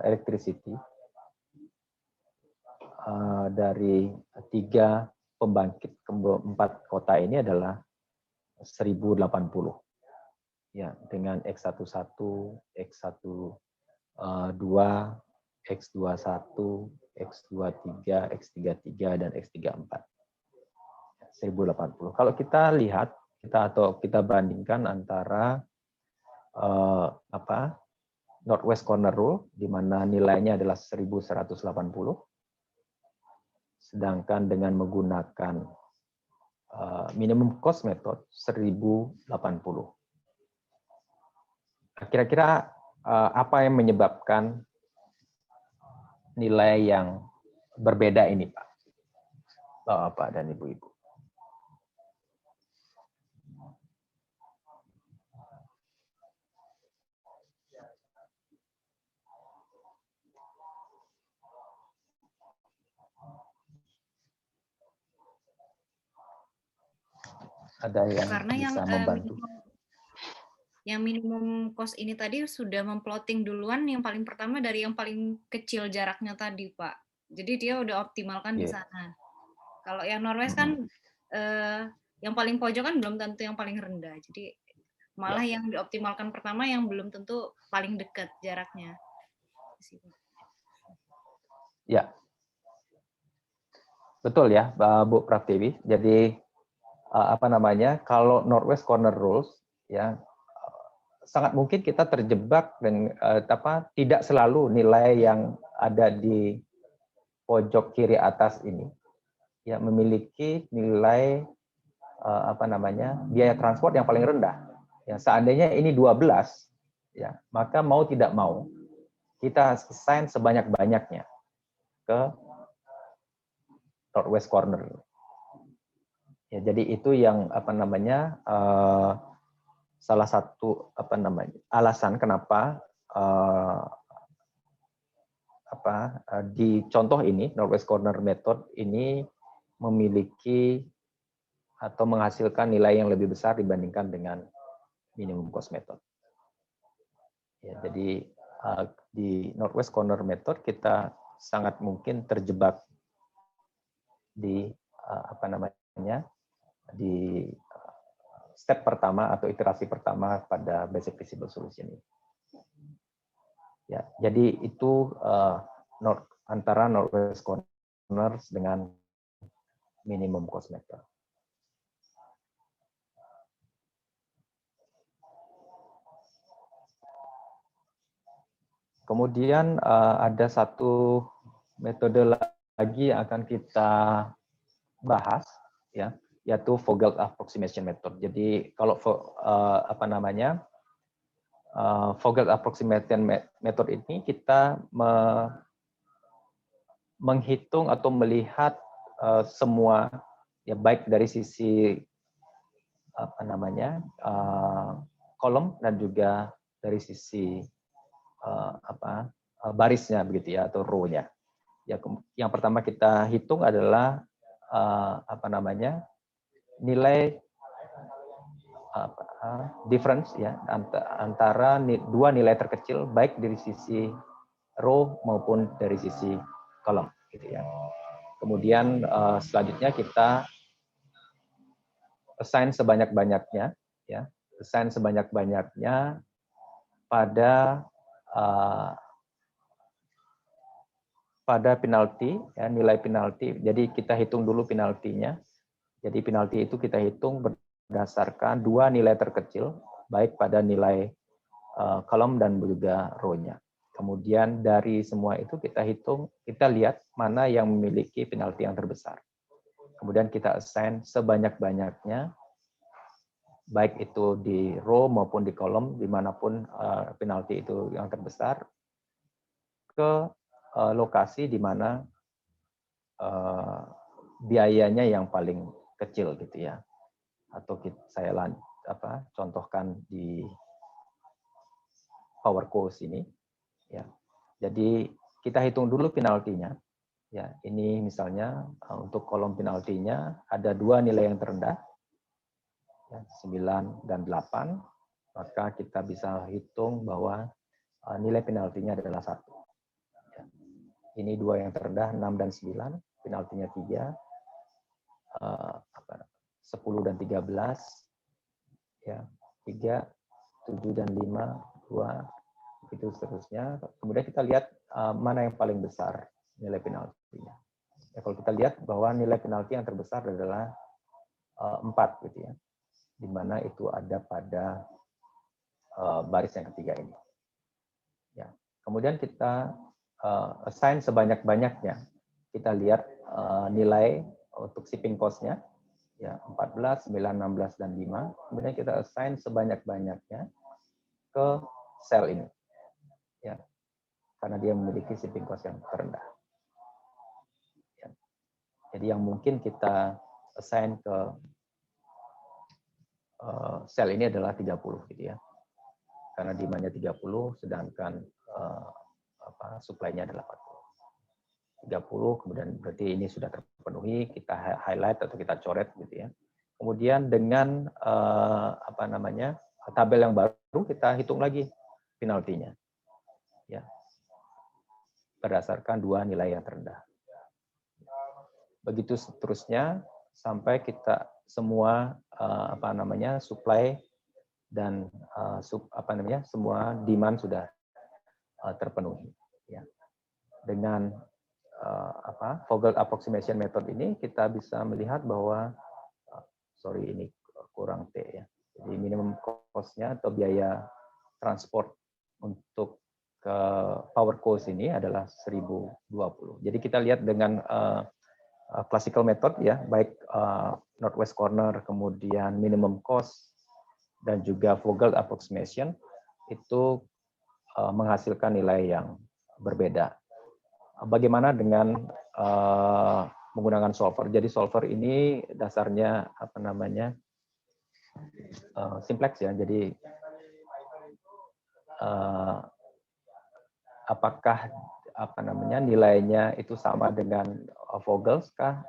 electricity dari 3 pembangkit ke 4 kota ini adalah 1.080. Ya, dengan X11, X12, X21, X23, X33 dan X34. 1.080. Kalau kita lihat kita bandingkan antara Northwest Corner Rule di mana nilainya adalah 1.180, sedangkan dengan menggunakan minimum cost method 1.080. Kira-kira apa yang menyebabkan nilai yang berbeda ini, Pak? Bapak dan Ibu-ibu. Ada yang Karena bisa membantu? Yang minimum cost ini tadi sudah memplotting duluan yang paling pertama dari yang paling kecil jaraknya tadi, Pak. Jadi dia udah optimalkan di sana. Kalau yang Norwest kan yang paling pojok kan belum tentu yang paling rendah. Jadi malah yang dioptimalkan pertama yang belum tentu paling dekat jaraknya. sih, Pak. Ya, betul ya, Bu Pratiwi. Jadi apa namanya? Kalau Northwest Corner Rules, ya sangat mungkin kita terjebak dan tidak selalu nilai yang ada di pojok kiri atas ini, ya memiliki nilai apa namanya? Biaya transport yang paling rendah. Ya, seandainya ini 12, ya maka mau tidak mau kita assign sebanyak-banyaknya ke Northwest Corner. Ya, jadi itu yang apa namanya salah satu apa namanya alasan kenapa di contoh ini Northwest Corner Method ini memiliki atau menghasilkan nilai yang lebih besar dibandingkan dengan minimum cost method. Ya, jadi di Northwest Corner Method kita sangat mungkin terjebak di apa namanya di step pertama atau iterasi pertama pada basic feasible solution ini. Ya, jadi itu antara Northwest Corners dengan minimum cost method. Kemudian ada satu metode lagi yang akan kita bahas, ya, yaitu Vogel Approximation Method. Jadi kalau apa namanya Vogel Approximation Method ini kita menghitung atau melihat semua, ya baik dari sisi apa namanya kolom dan juga dari sisi barisnya begitu ya, atau row-nya. Ya, yang pertama kita hitung adalah apa namanya nilai difference ya antara dua nilai terkecil baik dari sisi row maupun dari sisi kolom gitu ya. Kemudian selanjutnya kita assign sebanyak-banyaknya ya, assign sebanyak-banyaknya pada penalti ya, nilai penalti. Jadi kita hitung dulu penaltinya. Jadi penalti itu kita hitung berdasarkan dua nilai terkecil baik pada nilai kolom dan juga row-nya. Kemudian dari semua itu kita hitung, kita lihat mana yang memiliki penalti yang terbesar. Kemudian kita assign sebanyak-banyaknya, baik itu di row maupun di kolom, dimanapun penalti itu yang terbesar, ke lokasi di mana biayanya yang paling kecil gitu ya. Atau saya contohkan di power cost ini. Ya, jadi kita hitung dulu penaltinya. Ya, ini misalnya untuk kolom penaltinya ada dua nilai yang terendah, ya, 9 dan 8. Maka kita bisa hitung bahwa nilai penaltinya adalah 1. Ya. Ini dua yang terendah 6 dan 9, penaltinya 3, 10 dan 13, ya 3, 7 dan 5, 2. Itu seterusnya. Kemudian kita lihat mana yang paling besar nilai penaltinya. Ya, kalau kita lihat bahwa nilai penalti yang terbesar adalah 4 gitu ya, di mana itu ada pada baris yang ketiga ini. Ya, kemudian kita assign sebanyak-banyaknya. Kita lihat nilai untuk shipping cost-nya, ya 14, 9, 16 dan 5. Kemudian kita assign sebanyak-banyaknya ke sel ini. Ya, karena dia memiliki shipping cost yang terendah. Ya. Jadi yang mungkin kita assign ke sel ini adalah 30 gitu ya. Karena demand-nya 30 sedangkan supply-nya adalah 40. 30 kemudian berarti ini sudah terpenuhi, kita highlight atau kita coret gitu ya. Kemudian dengan tabel yang baru kita hitung lagi penaltinya. Ya. Berdasarkan dua nilai yang terendah. Begitu seterusnya sampai kita semua supply dan semua demand sudah terpenuhi. Ya. Dengan Vogel approximation method ini kita bisa melihat bahwa sorry ini kurang T ya. Jadi minimum cost-nya atau biaya transport untuk ke power coast ini adalah 1020. Jadi kita lihat dengan classical method ya, baik northwest corner, kemudian minimum cost dan juga Vogel approximation itu menghasilkan nilai yang berbeda. Bagaimana dengan menggunakan solver? Jadi solver ini dasarnya apa namanya simplex ya. Jadi apakah apa namanya nilainya itu sama dengan Vogels kah?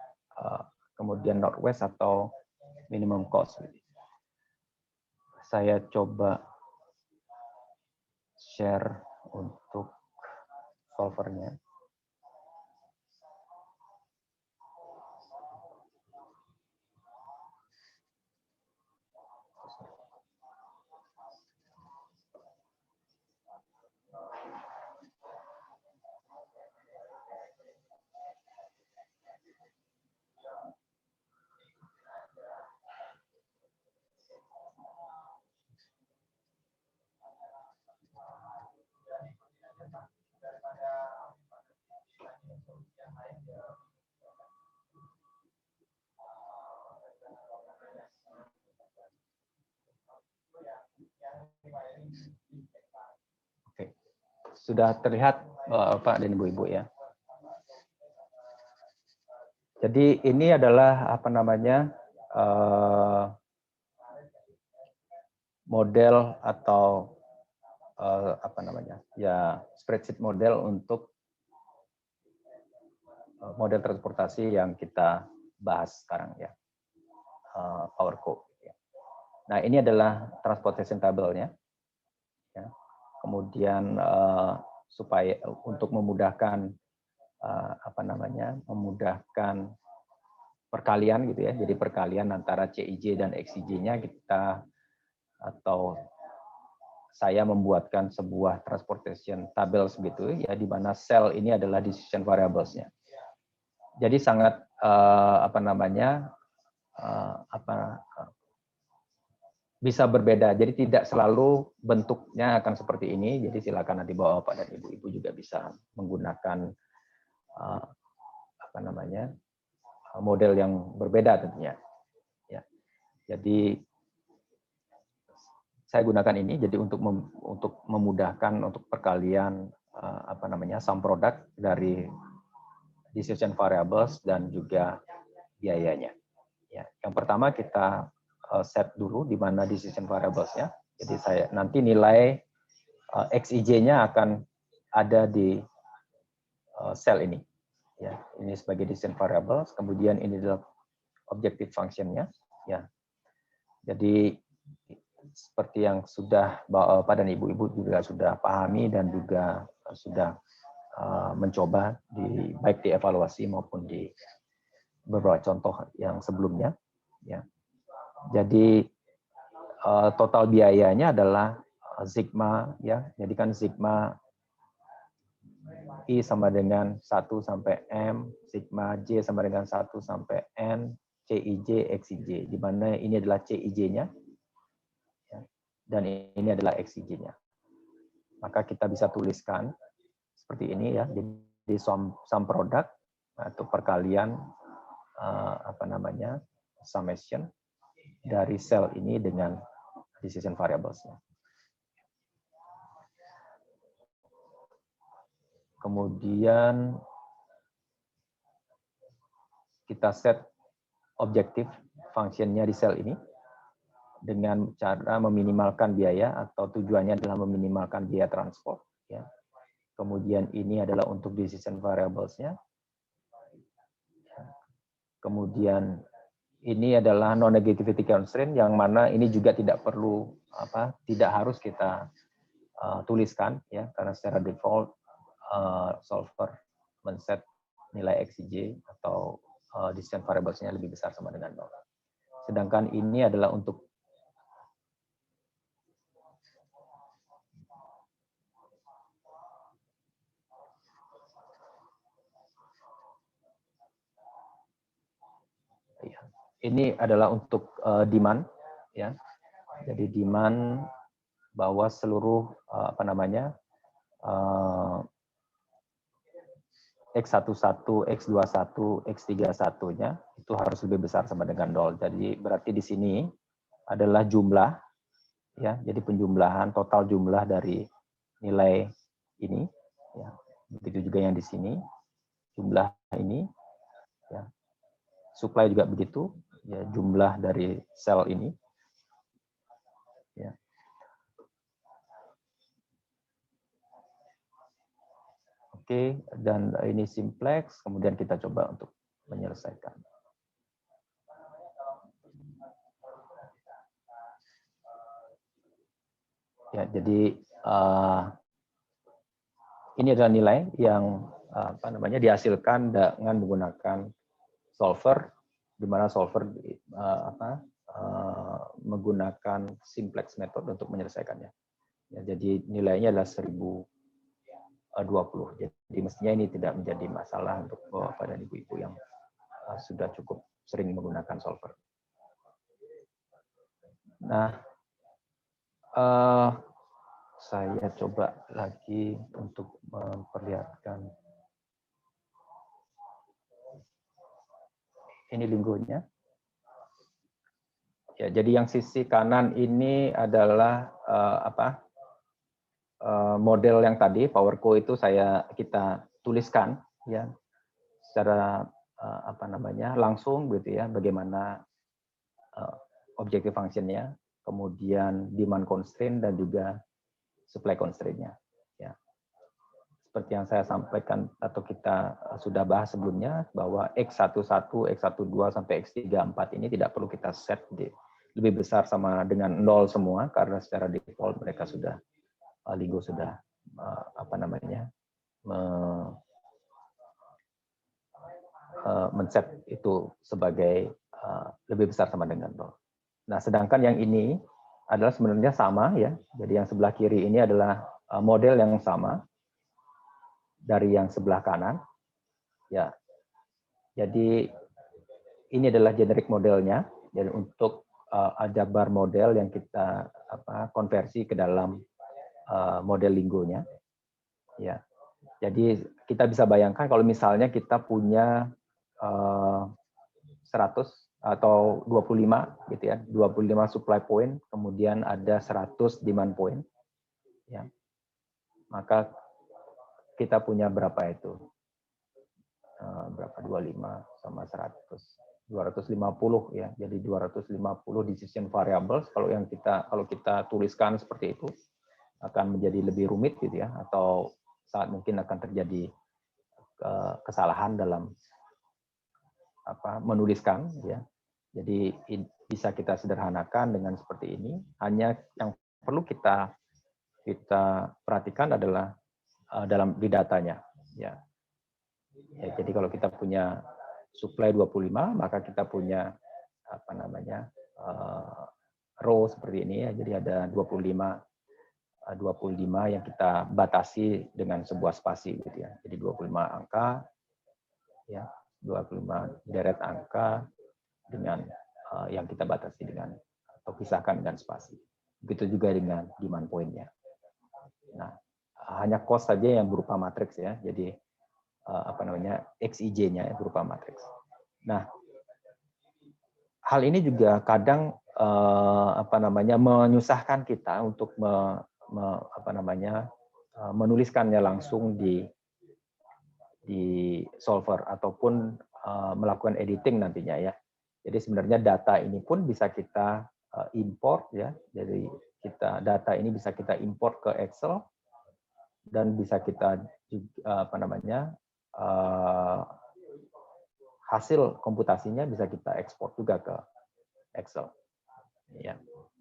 Kemudian northwest atau minimum cost? Saya coba share untuk solvernya. Oke, sudah terlihat Pak dan Ibu-Ibu ya. Jadi ini adalah apa namanya model atau apa namanya ya spreadsheet model untuk model transportasi yang kita bahas sekarang ya, PowerCo. Nah ini adalah transportation table-nya. Ya. Kemudian supaya untuk memudahkan apa namanya memudahkan perkalian gitu ya. Jadi perkalian antara CIJ dan XIJ-nya kita atau saya membuatkan sebuah transportation tables begitu ya, di mana sel ini adalah decision variables-nya. Jadi sangat apa namanya bisa berbeda. Jadi tidak selalu bentuknya akan seperti ini. Jadi silakan nanti Bapak dan Ibu-Ibu juga bisa menggunakan apa namanya model yang berbeda tentunya. Ya. Jadi saya gunakan ini jadi untuk memudahkan untuk perkalian apa namanya sum product dari decision variables dan juga biayanya. Ya. Yang pertama kita set dulu di mana decision variables-nya. Jadi saya nanti nilai XIJ-nya akan ada di sel ini. Ya, ini sebagai decision variables. Kemudian ini adalah objective function-nya. Ya, jadi seperti yang sudah Bapak dan Ibu-Ibu juga sudah pahami dan juga sudah mencoba baik di evaluasi maupun di beberapa contoh yang sebelumnya. Ya. Jadi total biayanya adalah sigma ya. Jadi kan sigma I sama dengan 1 sampai M, sigma J sama dengan 1 sampai N, CIJ, XIJ. Di mana ini adalah CIJ-nya ya, dan ini adalah XIJ-nya. Maka kita bisa tuliskan seperti ini ya. Jadi sum product atau perkalian apa namanya summation dari sel ini dengan decision variables-nya. Kemudian kita set objektif function-nya di sel ini dengan cara meminimalkan biaya atau tujuannya adalah meminimalkan biaya transport. Ya. Kemudian ini adalah untuk decision variables-nya. Kemudian ini adalah non-negativity constraint yang mana ini juga tidak perlu tidak harus kita tuliskan ya karena secara default solver men-set nilai XIJ atau decision variables-nya lebih besar sama dengan 0. Sedangkan ini adalah untuk ini adalah untuk demand, ya. Jadi demand bahwa seluruh X11, X21, X31-nya itu harus lebih besar sama dengan 0. Jadi berarti di sini adalah jumlah, ya. Jadi penjumlahan total jumlah dari nilai ini, ya. Begitu juga yang di sini jumlah ini, ya. Supply juga begitu, ya, jumlah dari sel ini, ya. Oke, dan ini simplex, kemudian kita coba untuk menyelesaikan. Ya, jadi ini adalah nilai yang dihasilkan dengan menggunakan solver, di mana solver menggunakan simplex method untuk menyelesaikannya. Ya, jadi nilainya adalah 1020. Jadi mestinya ini tidak menjadi masalah untuk Bapak dan Ibu-ibu yang sudah cukup sering menggunakan solver. Nah, saya coba lagi untuk memperlihatkan ini linggonya. Ya, jadi yang sisi kanan ini adalah model yang tadi PowerCo itu kita tuliskan, ya, secara langsung gitu ya, bagaimana objective function-nya, kemudian demand constraint dan juga supply constraint-nya, ya. Seperti yang saya sampaikan atau kita sudah bahas sebelumnya, bahwa X11, X12 sampai X34 ini tidak perlu kita set lebih besar sama dengan 0 semua, karena secara default mereka sudah LIGO sudah men-set itu sebagai lebih besar sama dengan 0. Nah, sedangkan yang ini adalah sebenarnya sama, ya. Jadi yang sebelah kiri ini adalah model yang sama dari yang sebelah kanan, ya. Jadi ini adalah generic modelnya. Jadi untuk ada bar model yang kita konversi ke dalam model linggonya, ya. Jadi kita bisa bayangkan kalau misalnya kita punya 100 atau 25 gitu ya, 25 supply point, kemudian ada 100 demand point, ya. Maka kita punya berapa itu? Berapa 25 sama 100? 250 ya. Jadi 250 decision variables kalau kita tuliskan seperti itu akan menjadi lebih rumit gitu ya, atau saat mungkin akan terjadi kesalahan dalam menuliskan, ya. Jadi bisa kita sederhanakan dengan seperti ini. Hanya yang perlu kita perhatikan adalah di datanya, ya. Ya, jadi kalau kita punya supply 25, maka kita punya row seperti ini ya. Jadi ada 25 yang kita batasi dengan sebuah spasi gitu ya. Jadi 25 angka, ya, 25 deret angka dengan yang kita batasi dengan atau pisahkan dengan spasi. Begitu juga dengan demand point-nya. Nah, hanya cost saja yang berupa matriks ya. Jadi XIJ-nya berupa matriks. Nah, hal ini juga kadang menyusahkan kita untuk menuliskannya langsung di solver ataupun melakukan editing nantinya ya. Jadi sebenarnya data ini pun bisa kita import ya. Jadi data ini bisa kita import ke Excel dan bisa kita hasil komputasinya bisa kita ekspor juga ke Excel. Ya.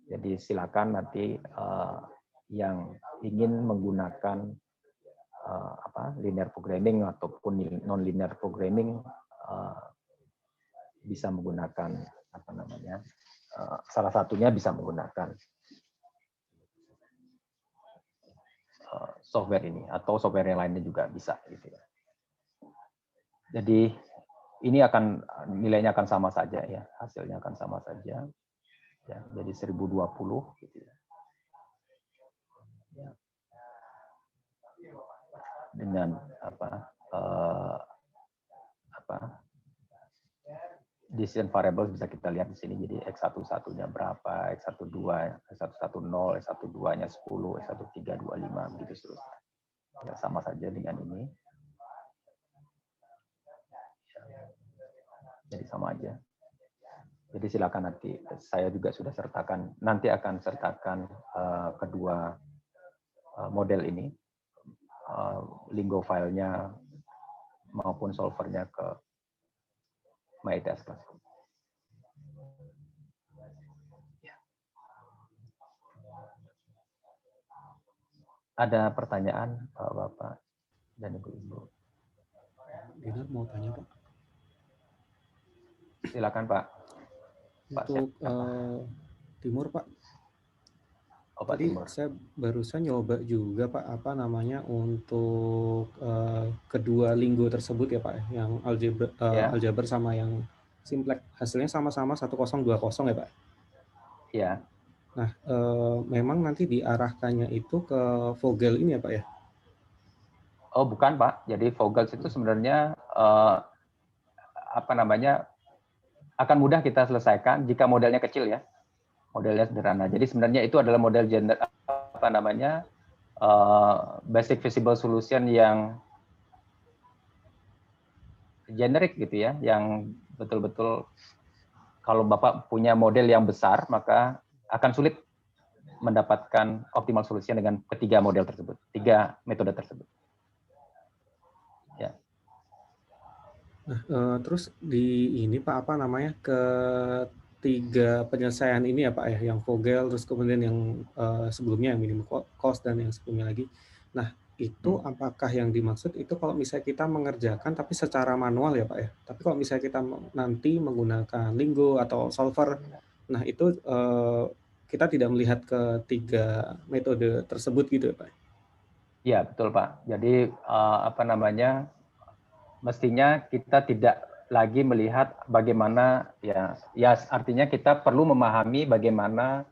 Jadi silakan nanti yang ingin menggunakan linear programming ataupun non-linear programming bisa menggunakan salah satunya bisa menggunakan software ini atau software yang lainnya juga bisa gitu ya. Jadi ini akan nilainya akan sama saja ya, hasilnya akan sama saja. Ya, jadi 1020 gitu ya. Ya. Dengan decision variables bisa kita lihat di sini. Jadi X11-nya berapa, X12, X110, X12-nya 10, X13 25 begitu seterusnya. Ya, sama saja dengan ini. Jadi sama aja. Jadi silakan nanti, saya juga sudah sertakan, nanti akan sertakan kedua model ini, Lingo filenya maupun solvernya ke MyITS Classroom. Ada pertanyaan Bapak dan Ibu-Ibu? Dinar mau tanya Pak. Silakan Pak. Untuk Timur Pak. Oh, Pak Tadi Timur. saya barusan nyoba juga Pak untuk kedua linggo tersebut ya Pak, yang aljabar sama yang simplex, hasilnya sama-sama 1020 ya Pak. Iya. Nah, memang nanti diarahkannya itu ke Vogel ini ya Pak ya? Oh bukan Pak, jadi Vogels itu sebenarnya akan mudah kita selesaikan jika modelnya kecil ya, modelnya sederhana. Jadi sebenarnya itu adalah model basic visible solution yang generik gitu ya, yang betul-betul kalau Bapak punya model yang besar maka akan sulit mendapatkan optimal solution dengan ketiga model tersebut, tiga metode tersebut. Ya. Nah, terus di ini Pak ketiga penyelesaian ini ya Pak ya, yang Vogel, terus kemudian yang sebelumnya yang minimum cost dan yang sebelumnya lagi. Nah, itu apakah yang dimaksud itu kalau misalnya kita mengerjakan tapi secara manual ya Pak ya? Tapi kalau misalnya kita nanti menggunakan Lingo atau solver, nah itu kita tidak melihat ketiga metode tersebut gitu ya Pak? Iya betul Pak. Jadi mestinya kita tidak lagi melihat bagaimana ya artinya kita perlu memahami bagaimana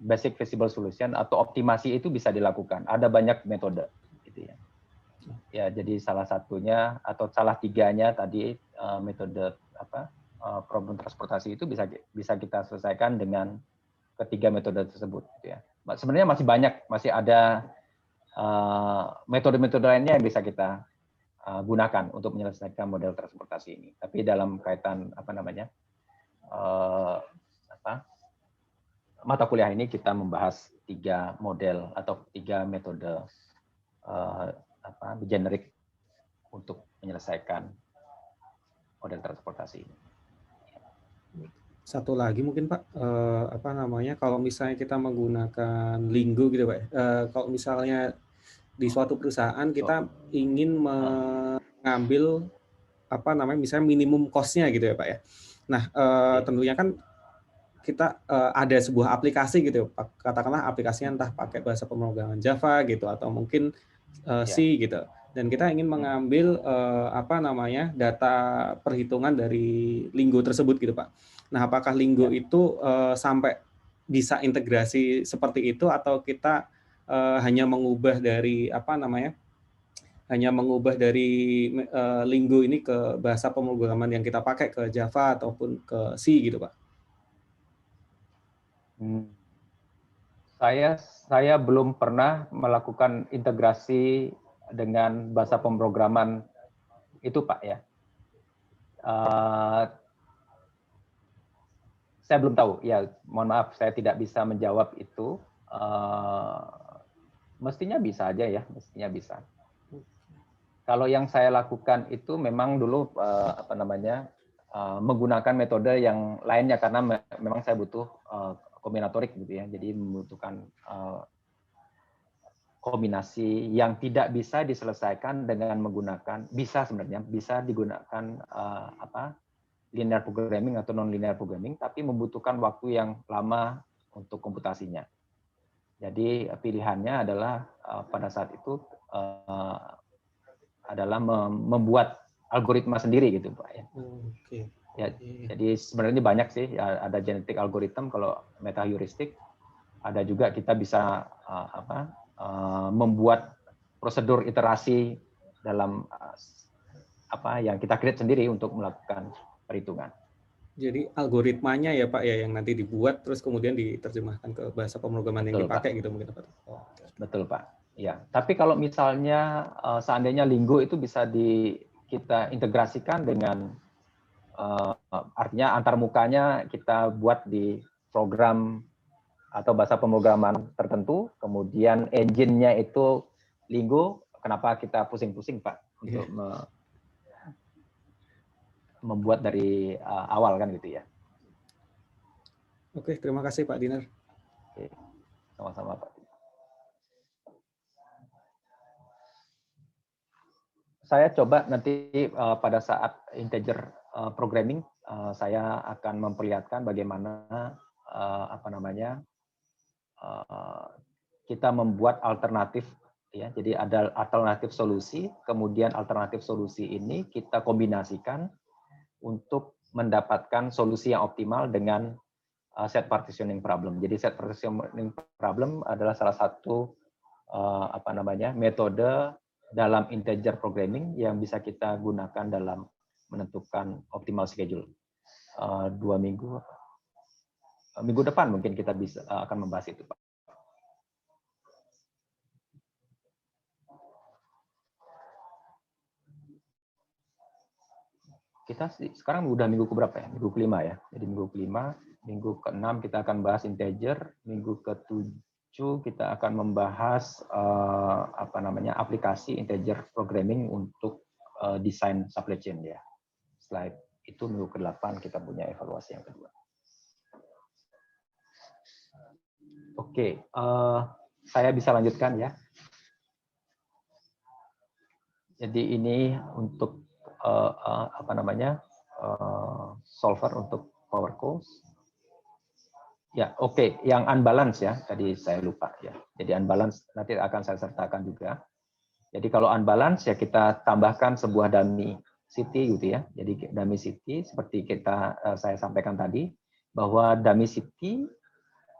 basic visible solution atau optimasi itu bisa dilakukan. Ada banyak metode gitu ya. Ya, jadi salah satunya atau salah tiganya tadi metode problem transportasi itu bisa kita selesaikan dengan ketiga metode tersebut gitu ya. Sebenarnya masih banyak, masih ada metode-metode lainnya yang bisa kita gunakan untuk menyelesaikan model transportasi ini. Tapi dalam kaitan mata kuliah ini kita membahas tiga model atau tiga metode generik untuk menyelesaikan model transportasi ini. Satu lagi mungkin Pak, kalau misalnya kita menggunakan Lingo gitu Pak, kalau misalnya di suatu perusahaan kita ingin mengambil misalnya minimum cost-nya gitu ya Pak ya. Nah, tentunya kan kita ada sebuah aplikasi gitu, katakanlah aplikasinya entah pakai bahasa pemrograman Java gitu atau mungkin C gitu. Dan kita ingin mengambil data perhitungan dari Lingo tersebut gitu Pak. Nah, apakah Lingo itu sampai bisa integrasi seperti itu atau kita hanya mengubah dari Lingo ini ke bahasa pemrograman yang kita pakai ke Java ataupun ke C gitu Pak? Saya belum pernah melakukan integrasi dengan bahasa pemrograman itu Pak ya. Saya belum tahu ya, mohon maaf saya tidak bisa menjawab itu. Mestinya bisa aja ya, mestinya bisa. Kalau yang saya lakukan itu memang dulu menggunakan metode yang lainnya karena memang saya butuh kombinatorik gitu ya, jadi membutuhkan kombinasi yang tidak bisa diselesaikan dengan menggunakan, sebenarnya bisa digunakan linear programming atau non-linear programming, tapi membutuhkan waktu yang lama untuk komputasinya. Jadi pilihannya adalah pada saat itu adalah membuat algoritma sendiri gitu Pak ya. Oke. Ya, jadi sebenarnya banyak sih, ya, ada genetic algorithm kalau meta heuristic, ada juga kita bisa membuat prosedur iterasi dalam apa yang kita create sendiri untuk melakukan perhitungan. Jadi algoritmanya ya Pak ya yang nanti dibuat terus kemudian diterjemahkan ke bahasa pemrograman yang Betul, dipakai Pak. gitu mungkin Pak. Oh, betul Pak. Ya, tapi kalau misalnya seandainya Lingo itu bisa kita integrasikan dengan artinya antarmukanya kita buat di program atau bahasa pemrograman tertentu, kemudian engine-nya itu Lingo, kenapa kita pusing-pusing Pak untuk membuat dari awal kan gitu ya. Oke, terima kasih Pak Dinar. Oke, sama-sama Pak. Saya coba nanti pada saat integer programming saya akan memperlihatkan bagaimana kita membuat alternatif ya. Jadi ada alternatif solusi, kemudian alternatif solusi ini kita kombinasikan untuk mendapatkan solusi yang optimal dengan set partitioning problem. Jadi set partitioning problem adalah salah satu metode dalam integer programming yang bisa kita gunakan dalam menentukan optimal schedule. 2 minggu depan mungkin kita bisa akan membahas itu, Pak. Kita sekarang udah minggu keberapa ya? Minggu kelima ya. Jadi minggu kelima, minggu ke-6 kita akan bahas integer, minggu ke-7 kita akan membahas aplikasi integer programming untuk desain supply chain ya. Setelah itu minggu ke-8 kita punya evaluasi yang kedua. Oke, saya bisa lanjutkan ya. Jadi ini untuk solver untuk power calls. Ya, oke. Yang unbalance ya, tadi saya lupa ya. Jadi unbalance nanti akan saya sertakan juga. Jadi kalau unbalance ya kita tambahkan sebuah dummy city gitu ya. Jadi dummy city seperti saya sampaikan tadi bahwa dummy city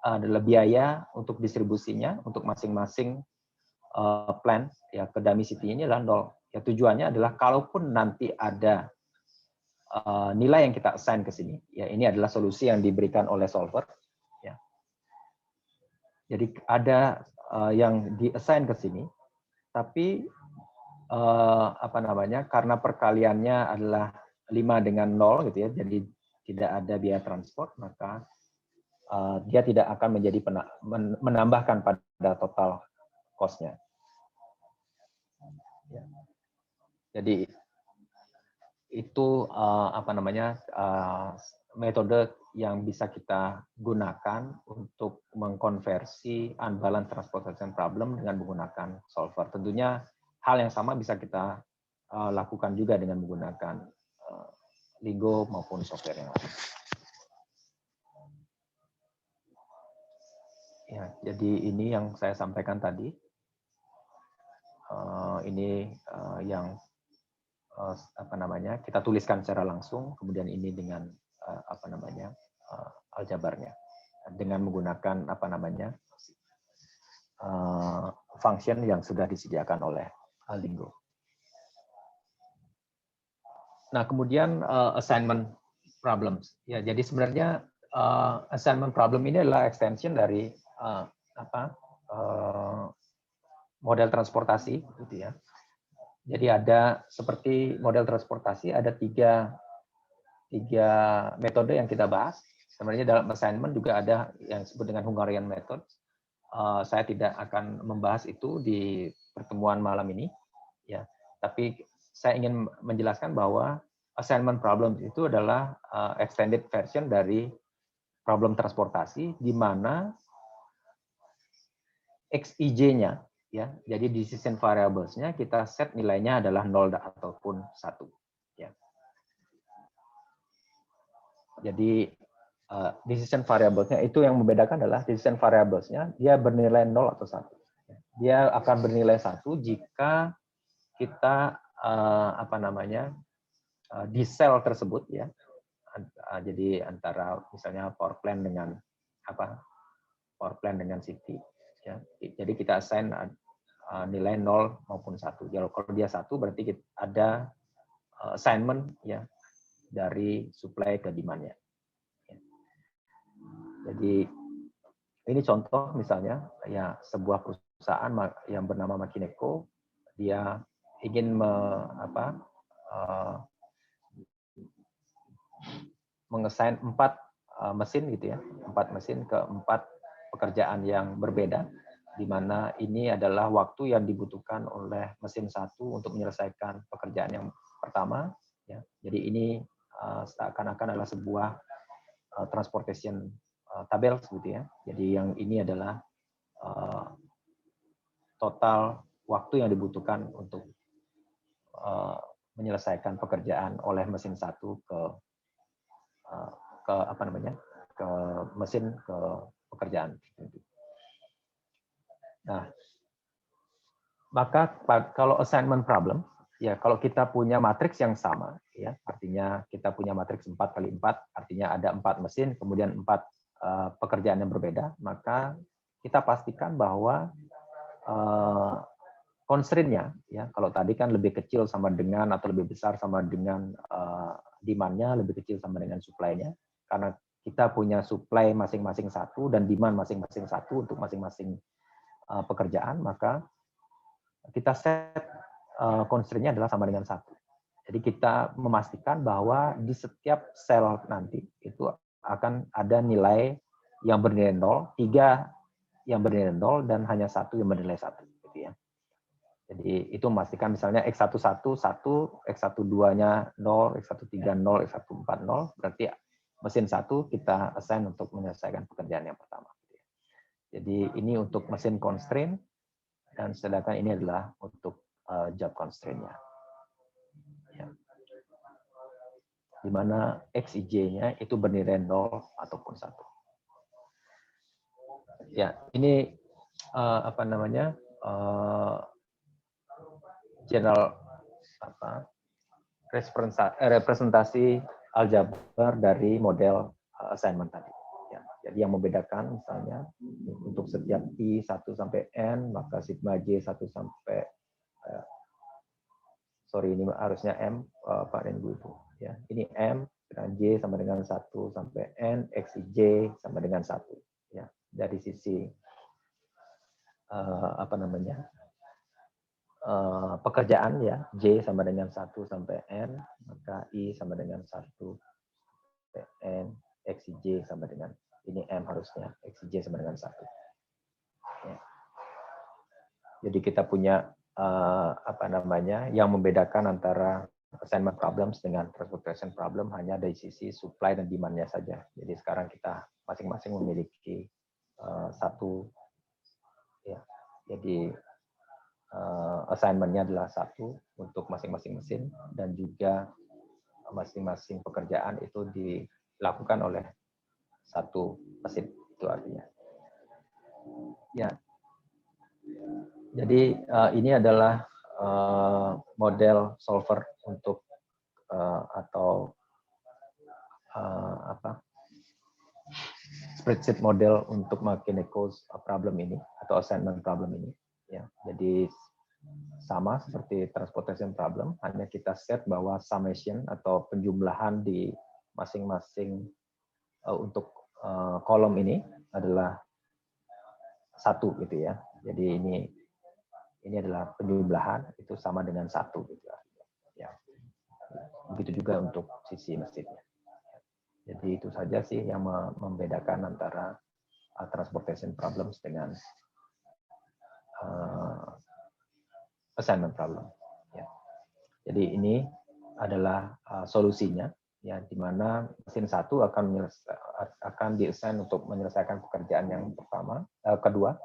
adalah biaya untuk distribusinya untuk masing-masing plan ya ke dummy city ini adalah 0. Ya tujuannya adalah kalaupun nanti ada nilai yang kita assign ke sini, ya ini adalah solusi yang diberikan oleh solver. Ya. Jadi ada yang di-assign ke sini, tapi karena perkaliannya adalah 5 dengan 0 gitu ya, jadi tidak ada biaya transport, maka dia tidak akan menjadi menambahkan pada total cost-nya. Ya. Jadi itu metode yang bisa kita gunakan untuk mengkonversi unbalanced transportation problem dengan menggunakan solver. Tentunya hal yang sama bisa kita lakukan juga dengan menggunakan Lingo maupun software yang lain. Ya, jadi ini yang saya sampaikan tadi. Ini yang kita tuliskan secara langsung, kemudian ini dengan aljabarnya dengan menggunakan function yang sudah disediakan oleh Lingo. Nah, kemudian assignment problems. Ya, jadi sebenarnya assignment problem ini adalah extension dari model transportasi, gitu ya. Jadi ada seperti model transportasi ada tiga metode yang kita bahas. Sebenarnya dalam assignment juga ada yang disebut dengan Hungarian method. Saya tidak akan membahas itu di pertemuan malam ini, ya. Tapi saya ingin menjelaskan bahwa assignment problem itu adalah extended version dari problem transportasi, di mana XIJ-nya, ya, jadi decision variables-nya kita set nilainya adalah 0 ataupun 1. Ya. Jadi decision variables-nya itu yang membedakan adalah decision variables-nya dia bernilai 0 atau 1. Dia akan bernilai 1 jika kita di sel tersebut ya. Jadi antara misalnya power plant dengan CT ya. Jadi kita assign nilai 0 maupun 1. Kalau dia 1 berarti ada assignment ya dari supply ke demand-nya. Jadi ini contoh misalnya ya sebuah perusahaan yang bernama Makineco, dia ingin mengesain 4 mesin gitu ya, 4 mesin ke 4 pekerjaan yang berbeda, di mana ini adalah waktu yang dibutuhkan oleh mesin 1 untuk menyelesaikan pekerjaan yang pertama. Ya. Jadi ini seakan-akan adalah sebuah transportation tabel gitu ya. Jadi yang ini adalah total waktu yang dibutuhkan untuk menyelesaikan pekerjaan oleh mesin 1 ke mesin ke pekerjaan. Nah, maka kalau assignment problem, ya kalau kita punya matriks yang sama, ya artinya kita punya matriks 4x4, artinya ada 4 mesin, kemudian 4 pekerjaan yang berbeda, maka kita pastikan bahwa constraint-nya, ya kalau tadi kan lebih kecil sama dengan atau lebih besar sama dengan demand-nya, lebih kecil sama dengan supply-nya, karena kita punya supply masing-masing 1 dan demand masing-masing 1 untuk masing-masing pekerjaan, maka kita set constraint-nya adalah sama dengan 1. Jadi kita memastikan bahwa di setiap sel nanti itu akan ada nilai yang bernilai 0, 3 yang bernilai 0, dan hanya 1 yang bernilai 1. Gitu ya. Jadi itu memastikan misalnya X11 1, X12-nya 0, X13 0, X14 0, berarti mesin 1 kita assign untuk menyelesaikan pekerjaan yang pertama. Jadi ini untuk mesin constraint, dan sedangkan ini adalah untuk job constraint-nya. Ya. Di mana XIJ-nya itu bernilai 0 ataupun 1. Ya, ini general representasi aljabar dari model assignment tadi. Ya, jadi yang membedakan misalnya untuk setiap I 1 sampai N, maka sigma J 1 sampai ini harusnya M Pak Rengu itu. Ya, ini M dan J sama dengan 1 sampai N, X J sama dengan 1. Ya, dari sisi pekerjaan ya, J sama dengan 1 sampai N, maka I sama dengan 1 sampai N, XJ sama dengan, ini M harusnya, XJ sama dengan 1. Ya. Jadi kita punya yang membedakan antara assignment problems dengan transportation problem hanya dari sisi supply dan demand-nya saja. Jadi sekarang kita masing-masing memiliki satu, ya, jadi assignment-nya adalah 1 untuk masing-masing mesin, dan juga masing-masing pekerjaan itu dilakukan oleh 1 mesin, itu artinya. Ya. Jadi ini adalah model solver untuk spreadsheet model untuk Makineco's problem ini atau assignment problem ini. Ya, jadi sama seperti transportation problem, hanya kita set bahwa summation atau penjumlahan di masing-masing untuk kolom ini adalah 1 gitu ya. Jadi ini adalah penjumlahan itu sama dengan 1 gitu ya. Begitu juga untuk sisi mesinnya. Jadi itu saja sih yang membedakan antara transportation problems dengan assignment problem. Ya. Jadi ini adalah solusinya, ya, di mana mesin 1 akan diassign untuk menyelesaikan pekerjaan yang kedua,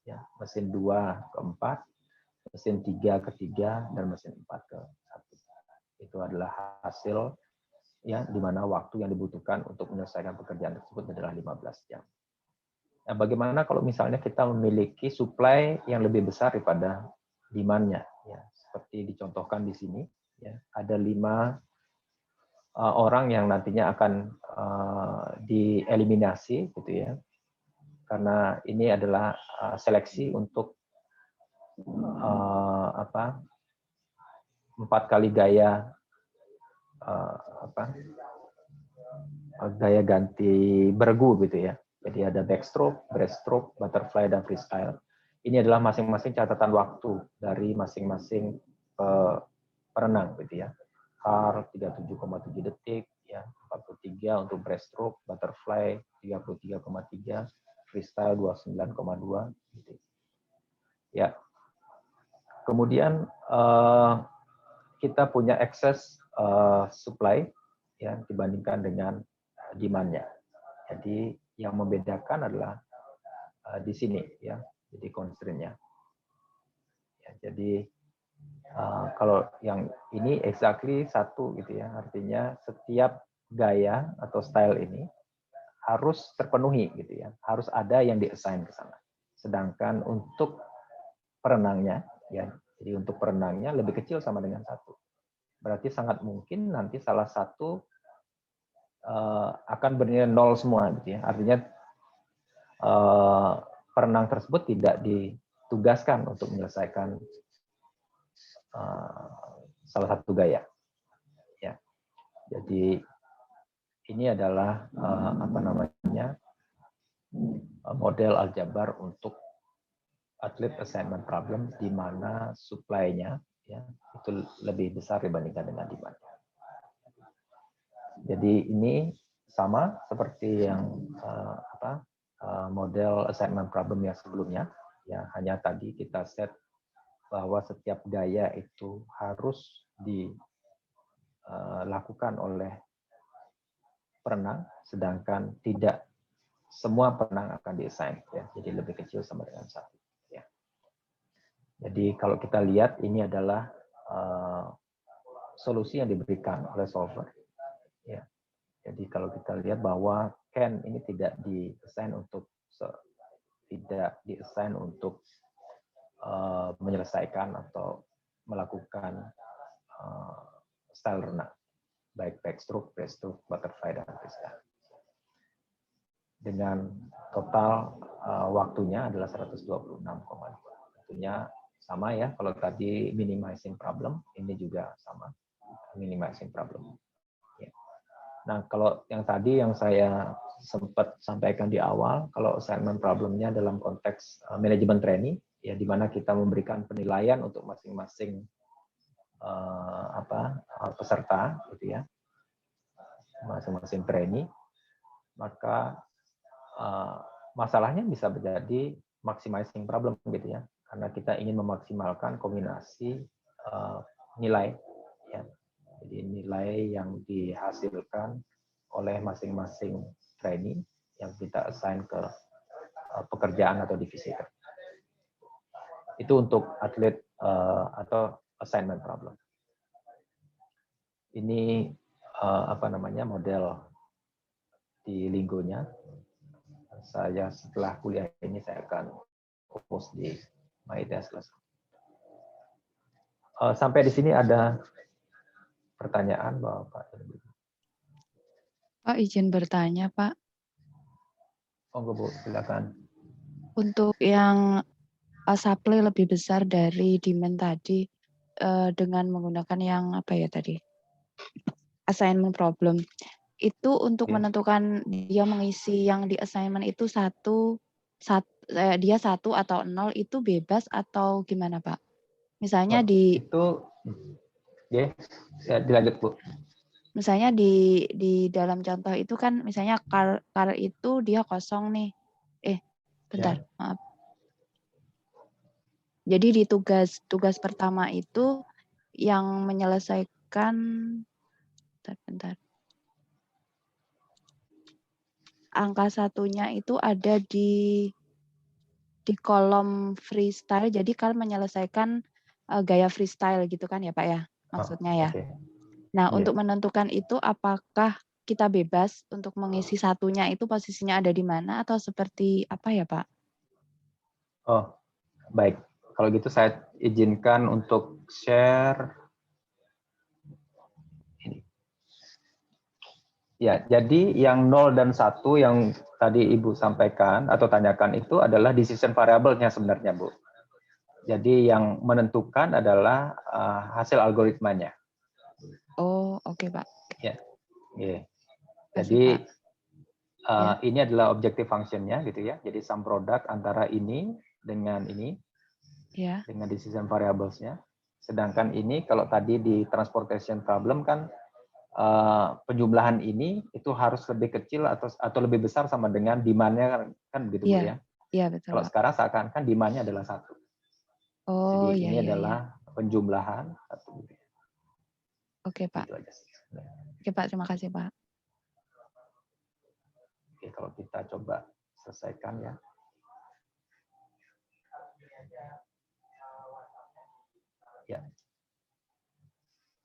ya, mesin 2 ke 4, mesin 3 ke 3, dan mesin 4 ke 1. Itu adalah hasil, ya, di mana waktu yang dibutuhkan untuk menyelesaikan pekerjaan tersebut adalah 15 jam. Nah, bagaimana kalau misalnya kita memiliki supply yang lebih besar daripada demand-nya, ya, seperti dicontohkan di sini, ya, ada 5 orang yang nantinya akan dieliminasi gitu ya. Karena ini adalah seleksi untuk 4 kali gaya gaya ganti bergu gitu ya. Jadi ada backstroke, breaststroke, butterfly, dan freestyle. Ini adalah masing-masing catatan waktu dari masing-masing perenang gitu ya. Car 37,7 detik, ya 43 untuk breaststroke, butterfly 33,3, freestyle 29,2 gitu. Ya. Kemudian kita punya excess supply ya dibandingkan dengan demand-nya. Jadi yang membedakan adalah di sini ya. Jadi constraint-nya. Ya, jadi kalau yang ini exactly 1 gitu ya. Artinya setiap gaya atau style ini harus terpenuhi gitu ya. Harus ada yang di-assign ke sana. Sedangkan untuk perenangnya ya. Jadi untuk perenangnya lebih kecil sama dengan 1. Berarti sangat mungkin nanti salah satu akan bernilai 0 semua gitu ya. Artinya perenang tersebut tidak ditugaskan untuk menyelesaikan salah satu gaya. Ya. Jadi ini adalah model aljabar untuk athlete assignment problem di mana supply-nya ya itu lebih besar dibandingkan dengan demand. Jadi ini sama seperti yang model assignment problem yang sebelumnya, ya hanya tadi kita set bahwa setiap gaya itu harus dilakukan oleh perenang, sedangkan tidak semua perenang akan di-assign, ya. Jadi lebih kecil sama dengan 1. Ya. Jadi kalau kita lihat ini adalah solusi yang diberikan oleh solver. Ya. Jadi kalau kita lihat bahwa Ken ini tidak di-assign untuk menyelesaikan atau melakukan style renang, baik backstroke, breaststroke, butterfly, dan freestyle. Dengan total waktunya adalah 126,2. Tentunya sama ya, kalau tadi minimizing problem, ini juga sama, minimizing problem. Nah, kalau yang tadi yang saya sempat sampaikan di awal, kalau assignment problemnya dalam konteks manajemen training, ya di mana kita memberikan penilaian untuk masing-masing peserta, gitu ya, masing-masing trainee, maka masalahnya bisa menjadi maximizing problem, gitu ya, karena kita ingin memaksimalkan kombinasi nilai, ya. Jadi nilai yang dihasilkan oleh masing-masing trainee yang kita assign ke pekerjaan atau divisi. Itu untuk atlet atau assignment problem. Ini model di Linggonya. Saya setelah kuliah ini saya akan post di MyDesk Class. Sampai di sini ada pertanyaan, Bapak? Pak, izin bertanya, Pak. Oh, Bu, silakan. Untuk yang supply lebih besar dari demand tadi, dengan menggunakan yang assignment problem, itu untuk menentukan dia mengisi yang di assignment itu dia 1 atau 0 itu bebas atau gimana, Pak? Misalnya dilanjut, Bu. Misalnya di dalam contoh itu kan misalnya car itu dia kosong nih. Bentar, maaf. Jadi di tugas pertama itu yang menyelesaikan bentar. Angka 1-nya itu ada di kolom freestyle. Jadi kalian menyelesaikan gaya freestyle gitu kan ya, Pak ya? Maksudnya ya. Okay. Nah, untuk menentukan itu apakah kita bebas untuk mengisi 1-nya itu posisinya ada di mana atau seperti apa ya, Pak? Oh, baik. Kalau gitu saya izinkan untuk share ini. Ya, jadi yang 0 dan 1 yang tadi Ibu sampaikan atau tanyakan itu adalah decision variable-nya sebenarnya, Bu. Jadi yang menentukan adalah hasil algoritmanya. Oh, oke, Pak. Ya. Yeah. Kasih, Jadi Pak. ini adalah objective function-nya gitu ya. Jadi sum product antara ini dengan ini Ya. dengan decision variables-nya. Sedangkan ini kalau tadi di transportation problem kan penjumlahan ini itu harus lebih kecil atau lebih besar sama dengan demand-nya kan gitu Bu ya. Iya, betul. Kalau sekarang seakan-akan demand-nya adalah 1. Oh, jadi iya, ini iya, adalah penjumlahan 1. Oke, Pak. Gitu aja. Oke, Pak, terima kasih, Pak. Oke, kalau kita coba selesaikan ya. Ya.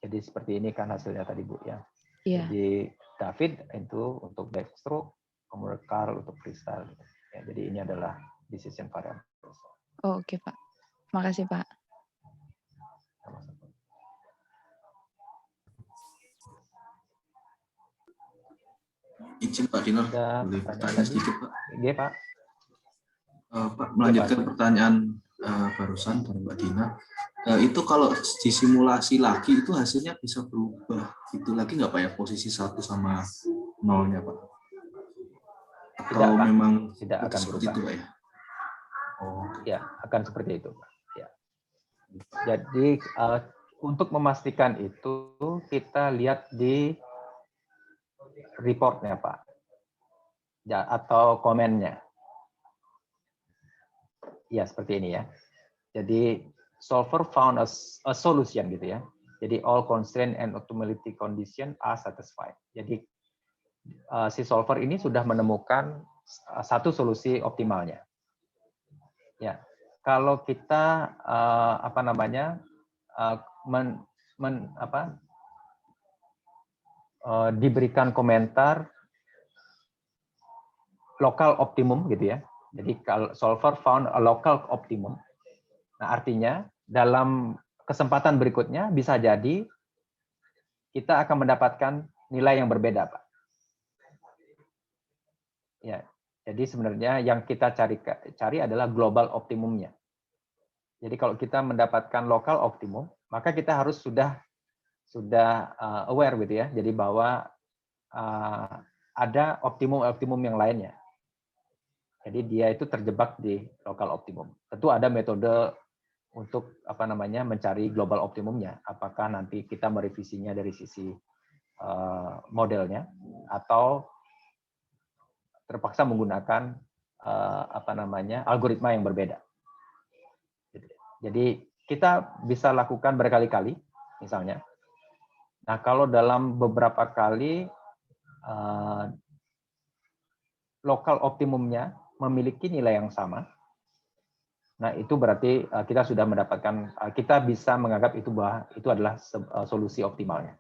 Jadi seperti ini kan hasilnya tadi Bu ya. Iya. Jadi David itu untuk backstroke, kemudian Carl untuk freestyle. Ya, jadi ini adalah decision variable. Oh, oke, Pak. Terima kasih, Pak. Izin Pak Dinar, boleh bertanya sedikit Pak? Iya Pak. Pak, melanjutkan pertanyaan barusan dari Mbak Dina. Itu kalau disimulasi lagi itu hasilnya bisa berubah itu lagi nggak Pak ya, posisi 1 sama 0-nya Pak? Atau tidak, Pak. memang tidak akan seperti berubah. itu Pak ya? Oh. Ya, akan seperti itu Pak. Ya. Jadi untuk memastikan itu kita lihat di reportnya Pak. Ya, atau komennya. Ya, seperti ini ya. Jadi solver found a solution gitu ya. Jadi all constraint and optimality condition are satisfied. Jadi si solver ini sudah menemukan satu solusi optimalnya. Ya, kalau kita diberikan komentar local optimum gitu ya. Jadi kalau solver found a local optimum. Nah, artinya dalam kesempatan berikutnya bisa jadi kita akan mendapatkan nilai yang berbeda, Pak. Ya, jadi sebenarnya yang kita cari adalah global optimumnya. Jadi kalau kita mendapatkan lokal optimum, maka kita harus sudah aware gitu ya. Jadi bahwa ada optimum yang lainnya. Jadi dia itu terjebak di lokal optimum. Tentu ada metode untuk mencari global optimumnya. Apakah nanti kita merevisinya dari sisi modelnya atau terpaksa menggunakan algoritma yang berbeda. Jadi kita bisa lakukan berkali-kali, misalnya. Nah, kalau dalam beberapa kali lokal optimumnya memiliki nilai yang sama, nah itu berarti kita sudah mendapatkan, kita bisa menganggap itu adalah solusi optimalnya.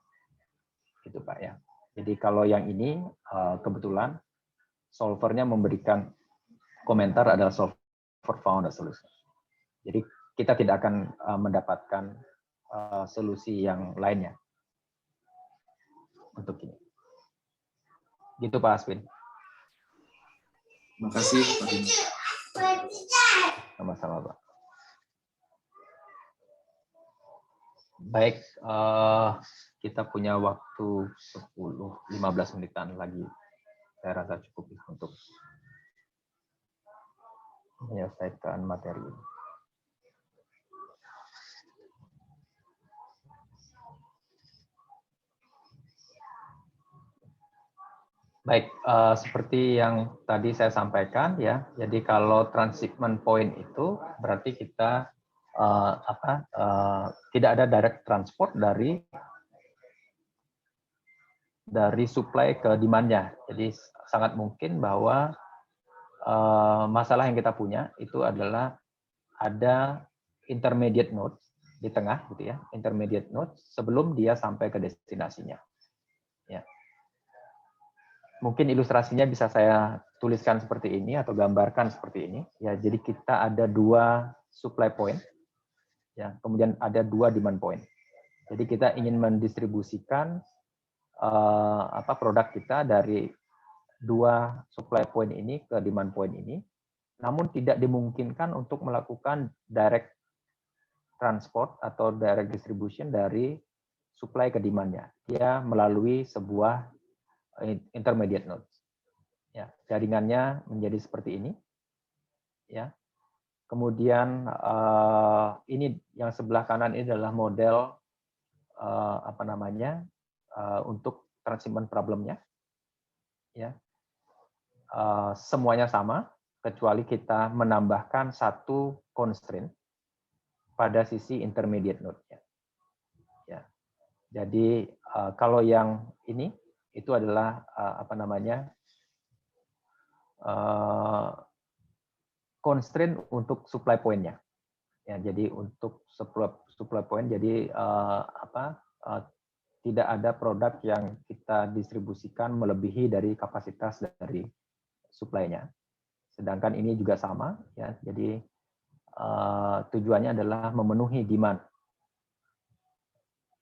Gitu Pak ya. Jadi kalau yang ini kebetulan solvernya memberikan komentar adalah solver found a solution. Jadi kita tidak akan mendapatkan solusi yang lainnya untuk ini. Gitu Pak Aswin. Terima kasih Pak Dina. Sama-sama Pak. Baik, kita punya waktu 10-15 menitan lagi. Saya rasa cukup untuk menyelesaikan materi ini. Baik, seperti yang tadi saya sampaikan ya. Jadi kalau transshipment point itu berarti kita tidak ada direct transport dari supply ke demand-nya. Jadi sangat mungkin bahwa masalah yang kita punya itu adalah ada intermediate node di tengah gitu ya, intermediate node sebelum dia sampai ke destinasinya. Ya. Mungkin ilustrasinya bisa saya tuliskan seperti ini atau gambarkan seperti ini. Ya, jadi kita ada 2 supply point, ya, kemudian ada 2 demand point. Jadi kita ingin mendistribusikan produk kita dari dua supply point ini ke demand point ini, namun tidak dimungkinkan untuk melakukan direct transport atau direct distribution dari supply ke demand-nya. Dia melalui sebuah intermediate nodes. Ya, jaringannya menjadi seperti ini. Ya. Kemudian ini yang sebelah kanan ini adalah model untuk transshipment problemnya. Ya. Semuanya sama, kecuali kita menambahkan satu constraint pada sisi intermediate node-nya. Ya. Jadi kalau yang ini itu adalah constraint untuk supply point-nya. Ya, jadi untuk supply point, jadi tidak ada produk yang kita distribusikan melebihi dari kapasitas dari supply-nya. Sedangkan ini juga sama, ya. Jadi tujuannya adalah memenuhi demand.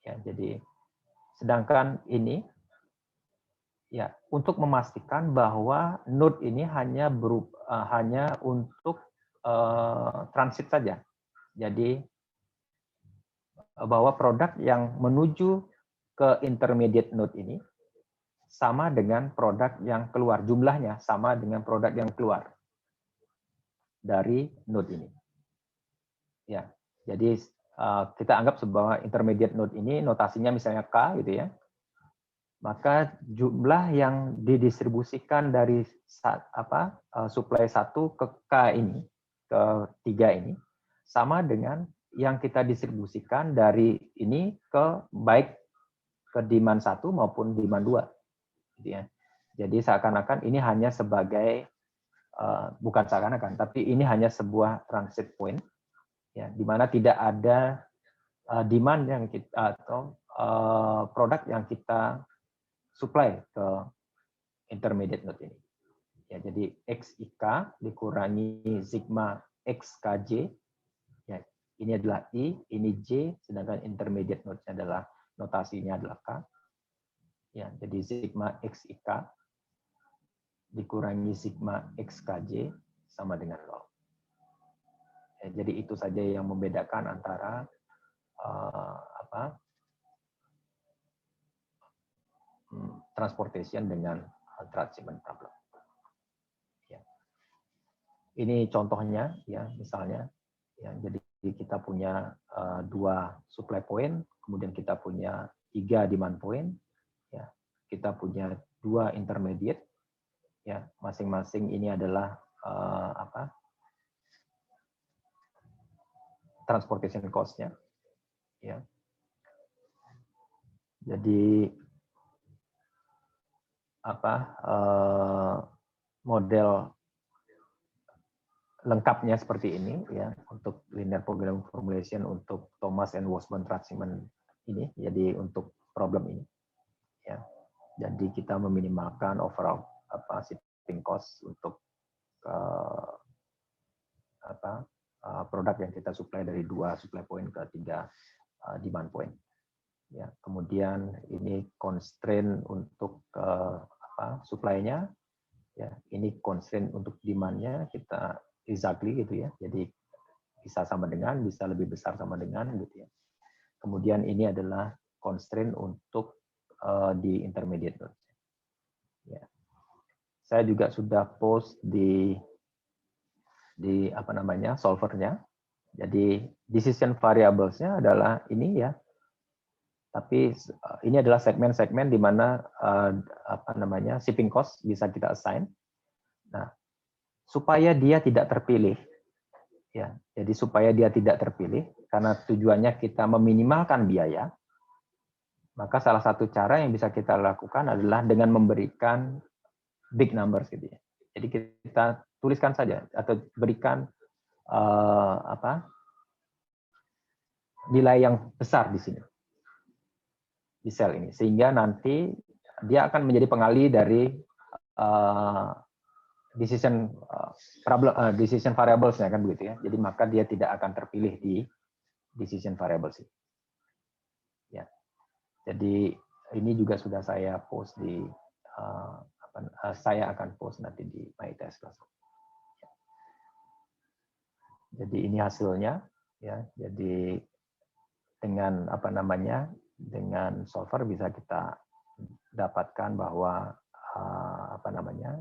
Ya, jadi sedangkan ini ya untuk memastikan bahwa node ini hanya untuk transit saja. Jadi bahwa produk yang menuju ke intermediate node ini sama dengan produk yang keluar, jumlahnya sama dengan produk yang keluar dari node ini. Ya, jadi kita anggap sebuah intermediate node ini notasinya misalnya K gitu ya. Maka jumlah yang didistribusikan dari supply 1 ke K ini, ke 3 ini, sama dengan yang kita distribusikan dari ini ke baik ke demand 1 maupun demand 2. Gitu ya. Jadi seakan-akan ini hanya sebagai, bukan seakan-akan, tapi ini hanya sebuah transit point, ya, di mana tidak ada demand yang kita, atau produk yang kita supply ke intermediate node ini. Ya, jadi XIK dikurangi sigma XKJ. Ya, ini adalah I, ini J, sedangkan intermediate node-nya adalah notasinya adalah K. Ya, jadi sigma XIK dikurangi sigma XKJ sama dengan 0. Ya, jadi itu saja yang membedakan antara transportation dengan transshipment problem. Ya. Ini contohnya, ya, misalnya, ya, jadi kita punya 2 supply point, kemudian kita punya 3 demand point, ya, kita punya 2 intermediate, ya, masing-masing ini adalah transportation cost-nya, ya. Jadi model lengkapnya seperti ini, ya, untuk linear programming formulation untuk Thomas and Washburn transshipment ini, jadi untuk problem ini, ya. Jadi kita meminimalkan overall shipping cost untuk produk yang kita supply dari 2 supply point ke 3 demand point. Ya, kemudian ini constraint untuk supply-nya, ya, ini constraint untuk demand-nya kita exactly gitu ya, jadi bisa sama dengan, bisa lebih besar sama dengan gitu ya. Kemudian ini adalah constraint untuk di intermediate node. Ya. Saya juga sudah post di solvernya. Jadi decision variables-nya adalah ini ya. Tapi ini adalah segmen-segmen di mana shipping cost bisa kita assign. Nah, supaya dia tidak terpilih, ya. Jadi supaya dia tidak terpilih, karena tujuannya kita meminimalkan biaya, maka salah satu cara yang bisa kita lakukan adalah dengan memberikan big numbers gitu ya. Jadi kita tuliskan saja atau berikan nilai yang besar di sini, di sel ini, sehingga nanti dia akan menjadi pengali dari decision variables-nya kan begitu ya. Jadi maka dia tidak akan terpilih di decision variables ini. Ya. Jadi ini juga sudah saya post di saya akan post nanti di MyTest Class. Jadi ini hasilnya ya. Jadi dengan dengan solver bisa kita dapatkan bahwa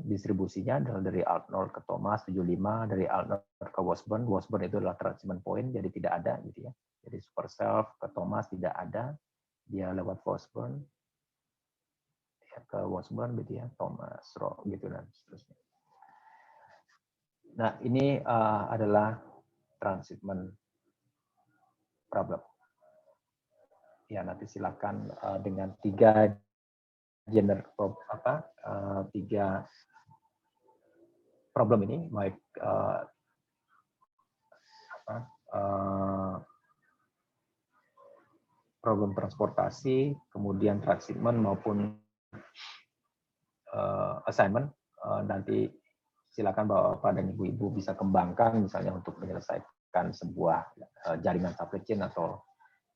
distribusinya adalah dari Alt0 ke Thomas 75, dari Alt0 ke Washburn. Washburn itu adalah transmission point, jadi tidak ada gitu ya. Jadi super self ke Thomas tidak ada, dia lewat Washburn ya, ke Washburn gitu ya, Thomas Row gitu dan seterusnya. Nah ini adalah transshipment problem. Ya nanti silakan dengan tiga problem ini, baik problem transportasi, kemudian transshipment maupun assignment, nanti silakan Bapak dan Ibu-Ibu bisa kembangkan misalnya untuk menyelesaikan sebuah jaringan supply chain atau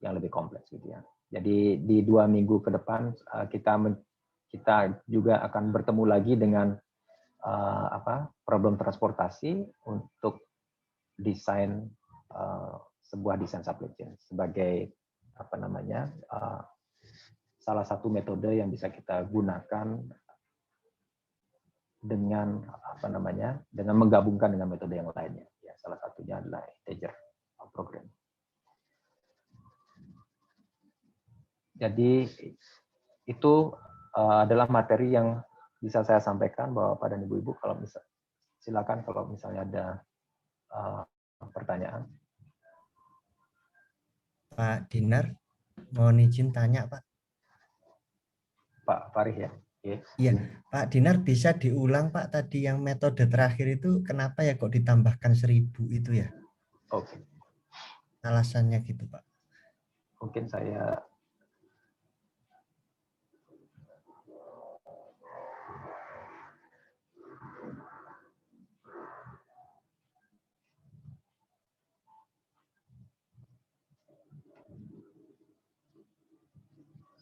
yang lebih kompleks gitu ya. Jadi di 2 minggu ke depan kita juga akan bertemu lagi dengan problem transportasi untuk desain sebuah desain supply chain sebagai salah satu metode yang bisa kita gunakan dengan dengan menggabungkan dengan metode yang lainnya. Ya, salah satunya adalah integer program. Jadi itu adalah materi yang bisa saya sampaikan bahwa pada Ibu-Ibu kalau silakan kalau misalnya ada pertanyaan. Pak Dinar, mohon izin tanya Pak. Pak Farih ya. Okay. Iya, Pak Dinar bisa diulang Pak tadi yang metode terakhir itu kenapa ya kok ditambahkan 1000 itu ya? Oke. Alasannya gitu Pak. Mungkin saya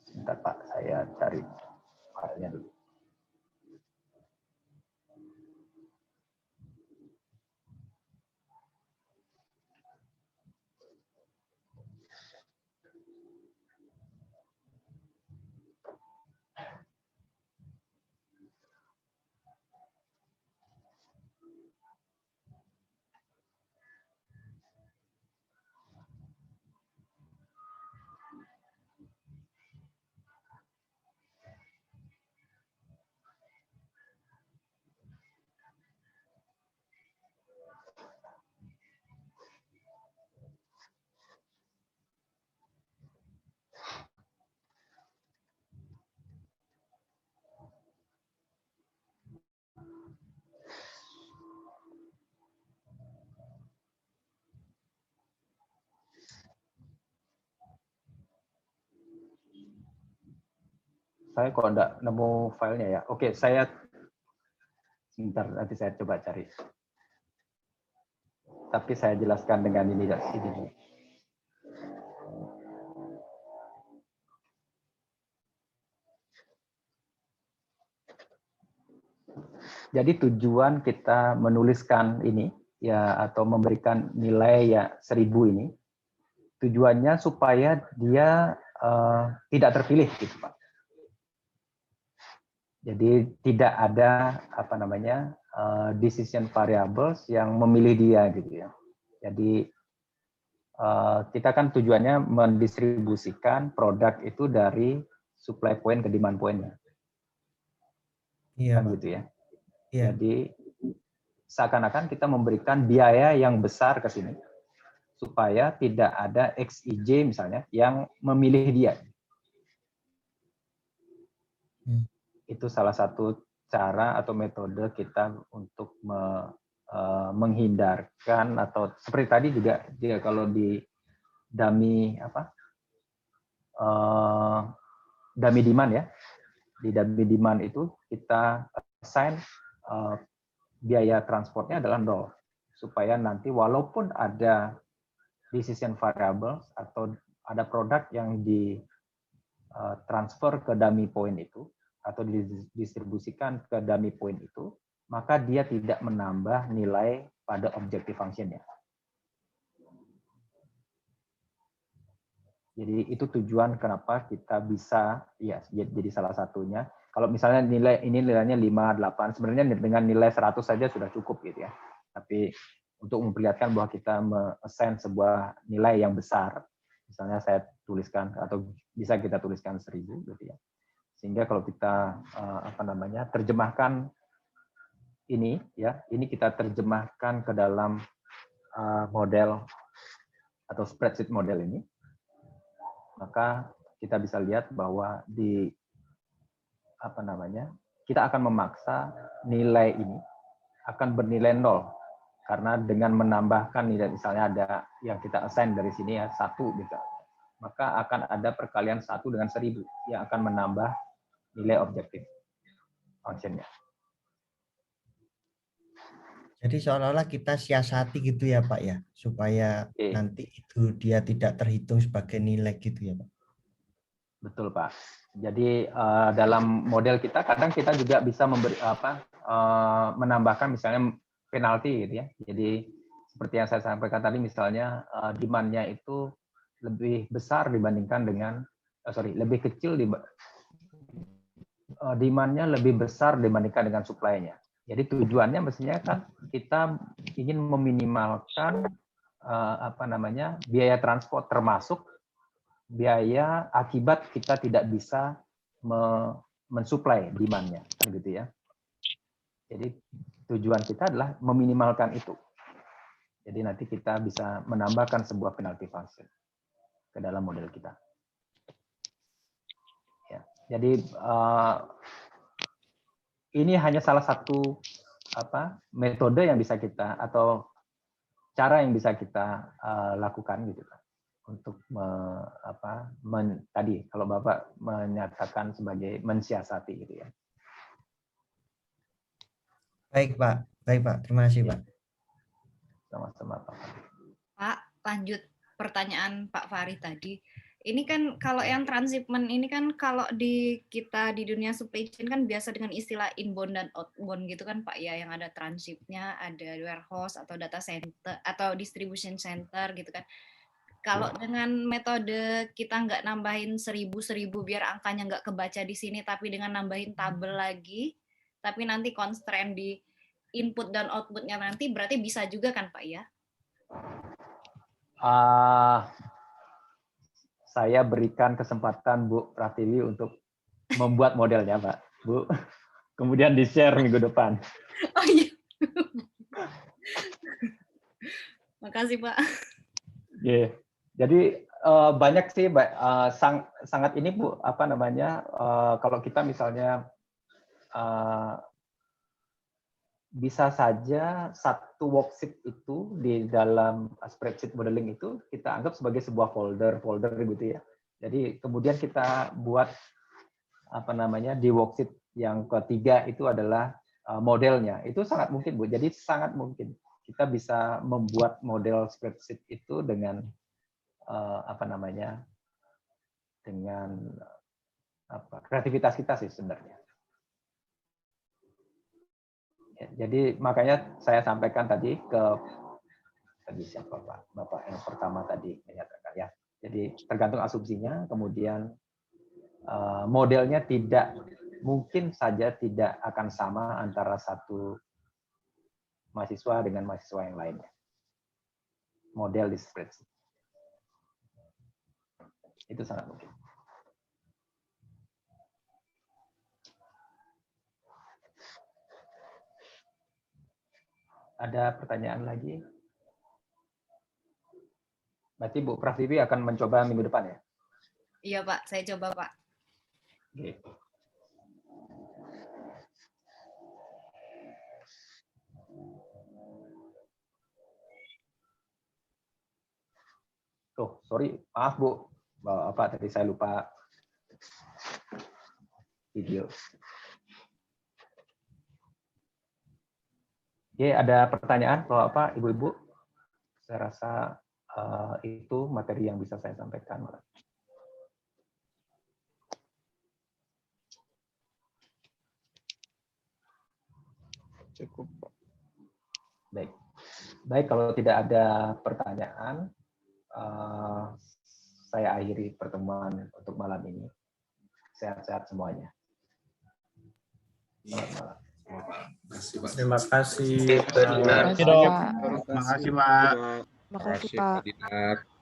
sebentar Pak, saya cari filenya dulu. Saya kok enggak nemu filenya ya. Oke, saya sebentar nanti saya coba cari. Tapi saya jelaskan dengan ini. Jadi tujuan kita menuliskan ini ya atau memberikan nilai ya 1000 ini tujuannya supaya dia tidak terpilih gitu Pak. Jadi tidak ada decision variables yang memilih dia gitu ya. Jadi kita kan tujuannya mendistribusikan produk itu dari supply point ke demand point-nya. Iya, Kan Pak. gitu ya. Iya. Jadi seakan-akan kita memberikan biaya yang besar ke sini supaya tidak ada XIJ misalnya yang memilih dia. Itu salah satu cara atau metode kita untuk menghindarkan atau seperti tadi juga kalau di dummy dummy demand ya, di dummy demand itu kita assign biaya transportnya adalah 0 supaya nanti walaupun ada decision variable atau ada produk yang transfer ke dummy point itu atau didistribusikan ke dummy point itu, maka dia tidak menambah nilai pada objective function-nya. Jadi itu tujuan kenapa kita bisa, ya jadi salah satunya. Kalau misalnya nilainya 5, 8, sebenarnya dengan nilai 100 saja sudah cukup gitu ya. Tapi untuk memperlihatkan bahwa kita me-assign sebuah nilai yang besar, misalnya saya tuliskan atau bisa kita tuliskan 1000 gitu ya. Sehingga kalau kita terjemahkan ini ya, ini kita terjemahkan ke dalam model atau spreadsheet model ini, maka kita bisa lihat bahwa kita akan memaksa nilai ini akan bernilai 0 karena dengan menambahkan nilai, misalnya ada yang kita assign dari sini ya 1 misalnya, maka akan ada perkalian 1 dengan 1000 yang akan menambah nilai objektif function-nya. Jadi seolah-olah kita siasati gitu ya Pak ya, supaya nanti itu dia tidak terhitung sebagai nilai gitu ya Pak. Betul Pak. Jadi dalam model kita kadang kita juga bisa menambahkan misalnya penalti gitu ya. Jadi seperti yang saya sampaikan tadi, misalnya demand-nya itu lebih besar dibandingkan dengan lebih kecil demand-nya lebih besar dibandingkan dengan supply-nya. Jadi tujuannya mestinya kan kita ingin meminimalkan biaya transport, termasuk biaya akibat kita tidak bisa mensuplai demand-nya, gitu ya. Jadi tujuan kita adalah meminimalkan itu. Jadi nanti kita bisa menambahkan sebuah penalty function ke dalam model kita. Ya, jadi ini hanya salah satu metode yang bisa kita atau cara yang bisa kita lakukan gitu kan. Untuk tadi kalau Bapak menyatakan sebagai mensiasati gitu ya. Baik Pak, terima kasih Pak. Sama-sama Pak. Pak, lanjut pertanyaan Pak Fahri tadi. Ini kan kalau yang transshipment ini kan kalau kita di dunia supply chain kan biasa dengan istilah inbound dan outbound gitu kan Pak ya, yang ada transhipnya, ada warehouse atau data center atau distribution center gitu kan. Kalau dengan metode kita nggak nambahin 1000 biar angkanya nggak kebaca di sini, tapi dengan nambahin tabel lagi, tapi nanti constraint di input dan outputnya nanti berarti bisa juga kan Pak ya? Saya berikan kesempatan Bu Pratiwi untuk membuat modelnya Pak, Bu. Kemudian di-share minggu depan. Oh iya. Makasih Pak. Yeah. Jadi banyak sih sangat ini Bu, kalau kita misalnya bisa saja satu worksheet itu di dalam spreadsheet modeling itu kita anggap sebagai sebuah folder gitu ya. Jadi kemudian kita buat di worksheet yang ketiga itu adalah modelnya. Itu sangat mungkin Bu. Jadi sangat mungkin kita bisa membuat model spreadsheet itu dengan dengan kreativitas kita sih sebenarnya. Ya, jadi makanya saya sampaikan tadi siapa Pak? Bapak yang pertama tadi menyatakan ya. Jadi tergantung asumsinya, kemudian modelnya mungkin saja tidak akan sama antara satu mahasiswa dengan mahasiswa yang lainnya. Model di spreadsheet. Itu sangat mungkin. Ada pertanyaan lagi? Berarti Bu Pratiwi akan mencoba minggu depan ya? Iya Pak, saya coba Pak. Oke. Sorry, maaf Bu. Tadi saya lupa video. Oke, ada pertanyaan Bapak, Ibu-ibu? Saya rasa itu materi yang bisa saya sampaikan. Cukup. Baik. Baik, kalau tidak ada pertanyaan, saya akhiri pertemuan untuk malam ini. Sehat-sehat semuanya. Selamat malam. Terima kasih. Terima kasih, Pak. Terima kasih, Pak. Terima kasih, Pak.